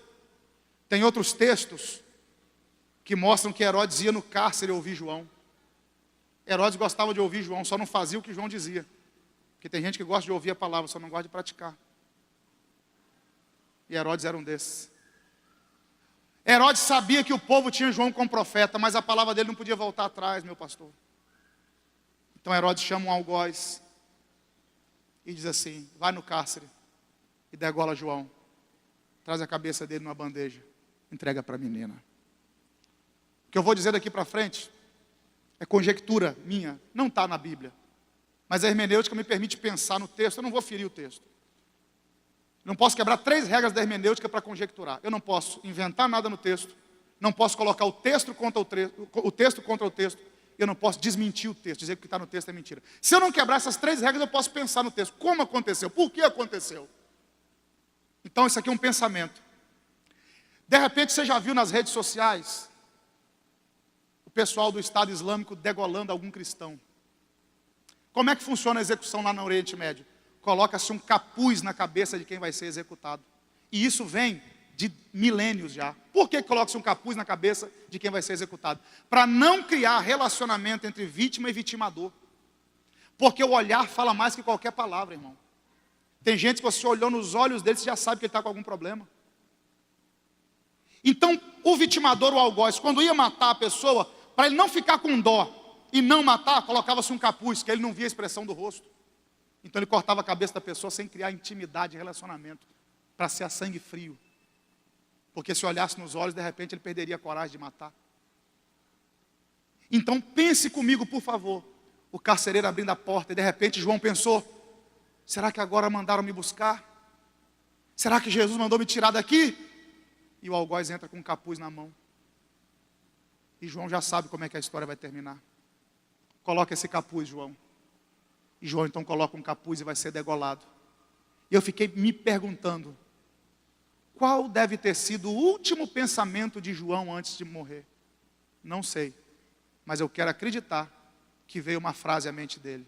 Tem outros textos que mostram que Herodes ia no cárcere ouvir João. Herodes gostava de ouvir João, só não fazia o que João dizia. Porque tem gente que gosta de ouvir a palavra, só não gosta de praticar. E Herodes era um desses. Herodes sabia que o povo tinha João como profeta, mas a palavra dele não podia voltar atrás, meu pastor. Então Herodes chama um algoz e diz assim: vai no cárcere e degola João. Traz a cabeça dele numa bandeja, entrega para a menina. O que eu vou dizer daqui para frente é conjectura minha, não está na Bíblia. Mas a hermenêutica me permite pensar no texto, eu não vou ferir o texto. Não posso quebrar 3 regras da hermenêutica para conjecturar. Eu não posso inventar nada no texto, não posso colocar o texto contra o texto, eu não posso desmentir o texto, dizer que o que está no texto é mentira. Se eu não quebrar essas 3 regras, eu posso pensar no texto. Como aconteceu? Por que aconteceu? Então isso aqui é um pensamento. De repente você já viu nas redes sociais o pessoal do Estado Islâmico degolando algum cristão. Como é que funciona a execução lá no Oriente Médio? Coloca-se um capuz na cabeça de quem vai ser executado. E isso vem de milênios já. Por que coloca-se um capuz na cabeça de quem vai ser executado? Para não criar relacionamento entre vítima e vitimador. Porque o olhar fala mais que qualquer palavra, irmão. Tem gente que você olhou nos olhos dele, você já sabe que ele está com algum problema. Então, o vitimador, o algoz, quando ia matar a pessoa, para ele não ficar com dó e não matar, colocava-se um capuz, que ele não via a expressão do rosto. Então ele cortava a cabeça da pessoa sem criar intimidade e relacionamento, para ser a sangue frio. Porque se olhasse nos olhos, de repente ele perderia a coragem de matar. Então pense comigo, por favor. O carcereiro abrindo a porta e de repente João pensou: será que agora mandaram me buscar? Será que Jesus mandou me tirar daqui? E o algoz entra com um capuz na mão. E João já sabe como é que a história vai terminar. Coloca esse capuz, João. E João então coloca um capuz e vai ser degolado. E eu fiquei me perguntando: qual deve ter sido o último pensamento de João antes de morrer? Não sei. Mas eu quero acreditar que veio uma frase à mente dele.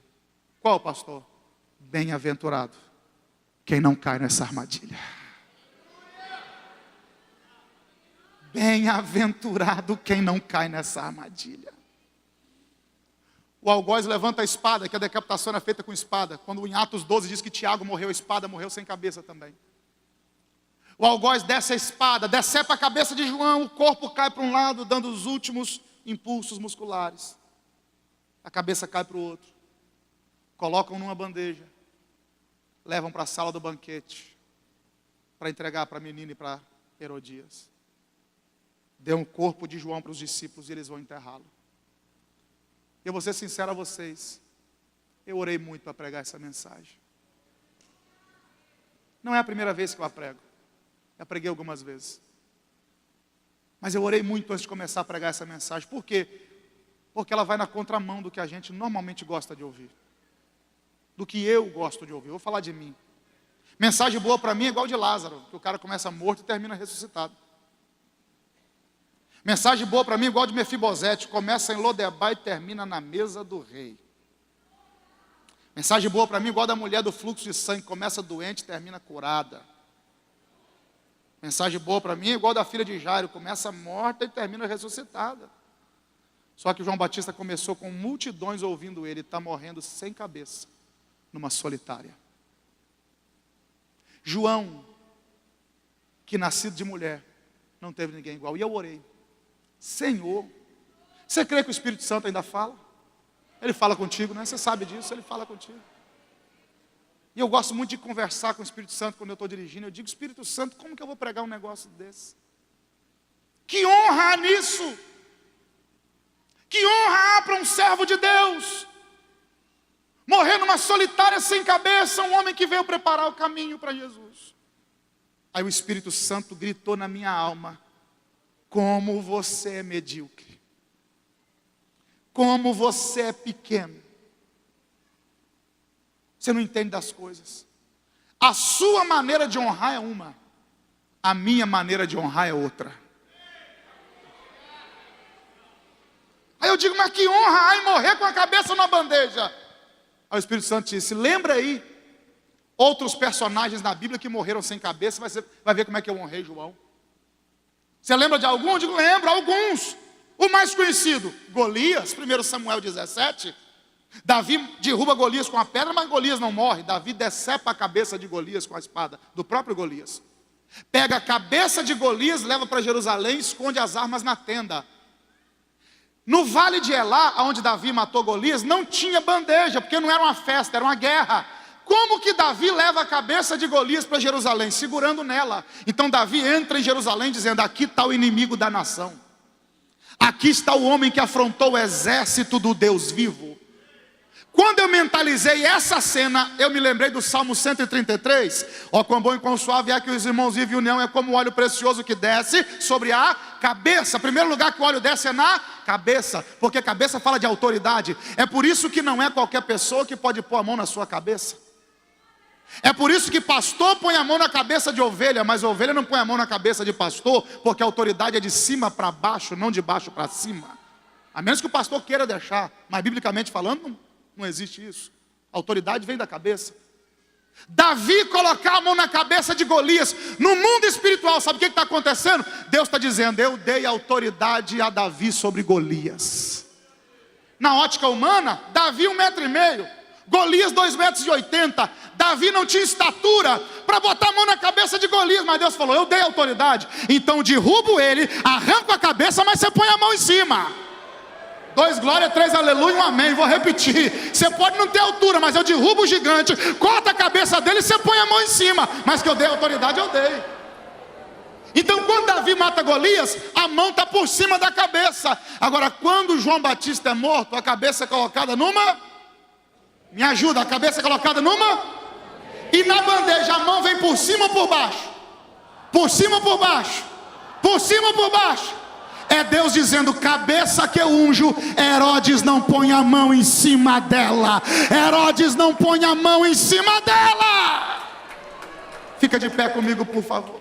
Qual, pastor? Bem-aventurado quem não cai nessa armadilha. Bem-aventurado quem não cai nessa armadilha. O algoz levanta a espada, que a decapitação era feita com espada. Quando em Atos 12 diz que Tiago morreu a espada, morreu sem cabeça também. O algoz desce a espada, decepa a cabeça de João, o corpo cai para um lado, dando os últimos impulsos musculares. A cabeça cai para o outro. Colocam numa bandeja. Levam para a sala do banquete. Para entregar para a menina e para Herodias. Dê o corpo de João para os discípulos e eles vão enterrá-lo. Eu vou ser sincero a vocês. Eu orei muito para pregar essa mensagem. Não é a primeira vez que eu a prego. Já preguei algumas vezes. Mas eu orei muito antes de começar a pregar essa mensagem. Por quê? Porque ela vai na contramão do que a gente normalmente gosta de ouvir. Do que eu gosto de ouvir. Eu vou falar de mim. Mensagem boa para mim é igual de Lázaro, que o cara começa morto e termina ressuscitado. Mensagem boa para mim é igual de Mefibosete, começa em Lodebar e termina na mesa do rei. Mensagem boa para mim é igual da mulher do fluxo de sangue, começa doente e termina curada. Mensagem boa para mim é igual da filha de Jairo, começa morta e termina ressuscitada. Só que João Batista começou com multidões ouvindo ele, está morrendo sem cabeça, numa solitária. João, que nascido de mulher, não teve ninguém igual. E eu orei: Senhor, você crê que o Espírito Santo ainda fala? Ele fala contigo, né? Você sabe disso, ele fala contigo. E eu gosto muito de conversar com o Espírito Santo quando eu estou dirigindo. Eu digo: Espírito Santo, como que eu vou pregar um negócio desse? Que honra há nisso! Que honra há para um servo de Deus morrer numa solitária sem cabeça, um homem que veio preparar o caminho para Jesus. Aí o Espírito Santo gritou na minha alma: como você é medíocre, como você é pequeno, você não entende das coisas. A sua maneira de honrar é uma, a minha maneira de honrar é outra. Aí eu digo: mas que honra há em morrer com a cabeça na bandeja? Aí o Espírito Santo disse: lembra aí outros personagens na Bíblia que morreram sem cabeça, vai ver como é que eu honrei João. Você lembra de algum? Eu digo: lembro, alguns. O mais conhecido, Golias, 1 Samuel 17. Davi derruba Golias com a pedra, mas Golias não morre. Davi decepa a cabeça de Golias com a espada, do próprio Golias. Pega a cabeça de Golias, leva para Jerusalém, esconde as armas na tenda. No vale de Elá, onde Davi matou Golias, não tinha bandeja, porque não era uma festa, era uma guerra. Como que Davi leva a cabeça de Golias para Jerusalém? Segurando nela. Então Davi entra em Jerusalém dizendo: aqui está o inimigo da nação. Aqui está o homem que afrontou o exército do Deus vivo. Quando eu mentalizei essa cena, eu me lembrei do Salmo 133. Ó, quão bom e quão suave é que os irmãos vivem união, é como o óleo precioso que desce sobre a cabeça. Primeiro lugar que o óleo desce é na cabeça, porque a cabeça fala de autoridade. É por isso que não é qualquer pessoa que pode pôr a mão na sua cabeça. É por isso que pastor põe a mão na cabeça de ovelha, mas a ovelha não põe a mão na cabeça de pastor, porque a autoridade é de cima para baixo, não de baixo para cima. A menos que o pastor queira deixar, mas biblicamente falando, Não existe isso. A autoridade vem da cabeça. Davi colocar a mão na cabeça de Golias. No mundo espiritual, sabe o que está acontecendo? Deus está dizendo: eu dei autoridade a Davi sobre Golias. Na ótica humana, Davi 1,5 m, Golias 2,80 m. Davi não tinha estatura para botar a mão na cabeça de Golias, mas Deus falou: eu dei autoridade, então derrubo ele, arranco a cabeça, mas você põe a mão em cima. 2 glória, 3 aleluia, 1 amém. Vou repetir: você pode não ter altura, mas eu derrubo o gigante, corta a cabeça dele e você põe a mão em cima. Mas que eu dei autoridade, eu dei. Então quando Davi mata Golias, a mão está por cima da cabeça. Agora quando João Batista é morto, a cabeça é colocada numa... Me ajuda, a cabeça é colocada numa... E na bandeja a mão vem por cima ou por baixo? Por cima ou por baixo? Por cima ou por baixo? É Deus dizendo: cabeça que eu unjo, Herodes não põe a mão em cima dela. Herodes não põe a mão em cima dela. Fica de pé comigo, por favor.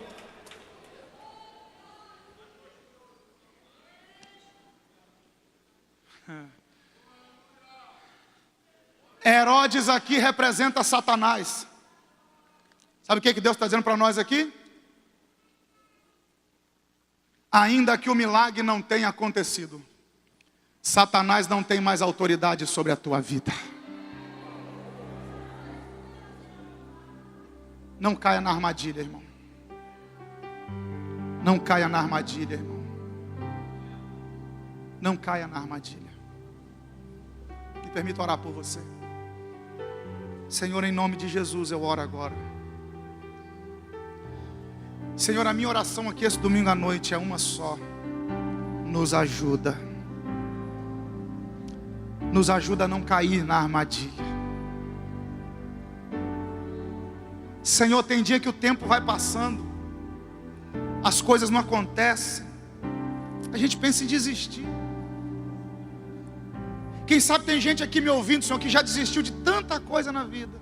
Herodes aqui representa Satanás. Sabe o que Deus está dizendo para nós aqui? Ainda que o milagre não tenha acontecido, Satanás não tem mais autoridade sobre a tua vida. Não caia na armadilha, irmão. Não caia na armadilha, irmão. Não caia na armadilha. Me permita orar por você. Senhor, em nome de Jesus eu oro agora. Senhor, a minha oração aqui esse domingo à noite é uma só: nos ajuda. Nos ajuda a não cair na armadilha. Senhor, tem dia que o tempo vai passando, as coisas não acontecem, a gente pensa em desistir. Quem sabe tem gente aqui me ouvindo, Senhor, que já desistiu de tanta coisa na vida,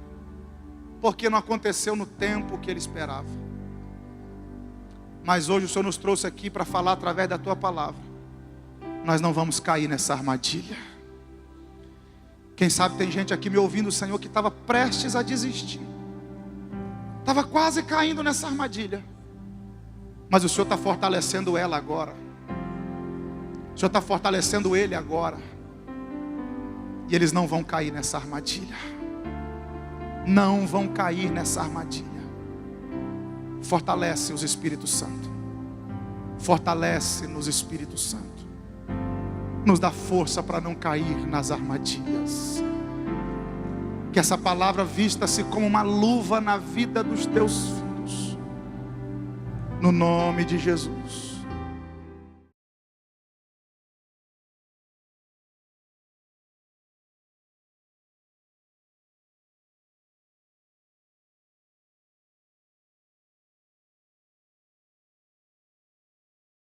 porque não aconteceu no tempo que ele esperava. Mas hoje o Senhor nos trouxe aqui para falar através da tua palavra. Nós não vamos cair nessa armadilha. Quem sabe tem gente aqui me ouvindo, Senhor, que estava prestes a desistir, estava quase caindo nessa armadilha, mas o Senhor está fortalecendo ela agora. O Senhor está fortalecendo ele agora. E eles não vão cair nessa armadilha. Não vão cair nessa armadilha. Fortalece os Espíritos Santo. Fortalece-nos, Espírito Santo. Nos dá força para não cair nas armadilhas. Que essa palavra vista-se como uma luva na vida dos teus filhos. No nome de Jesus.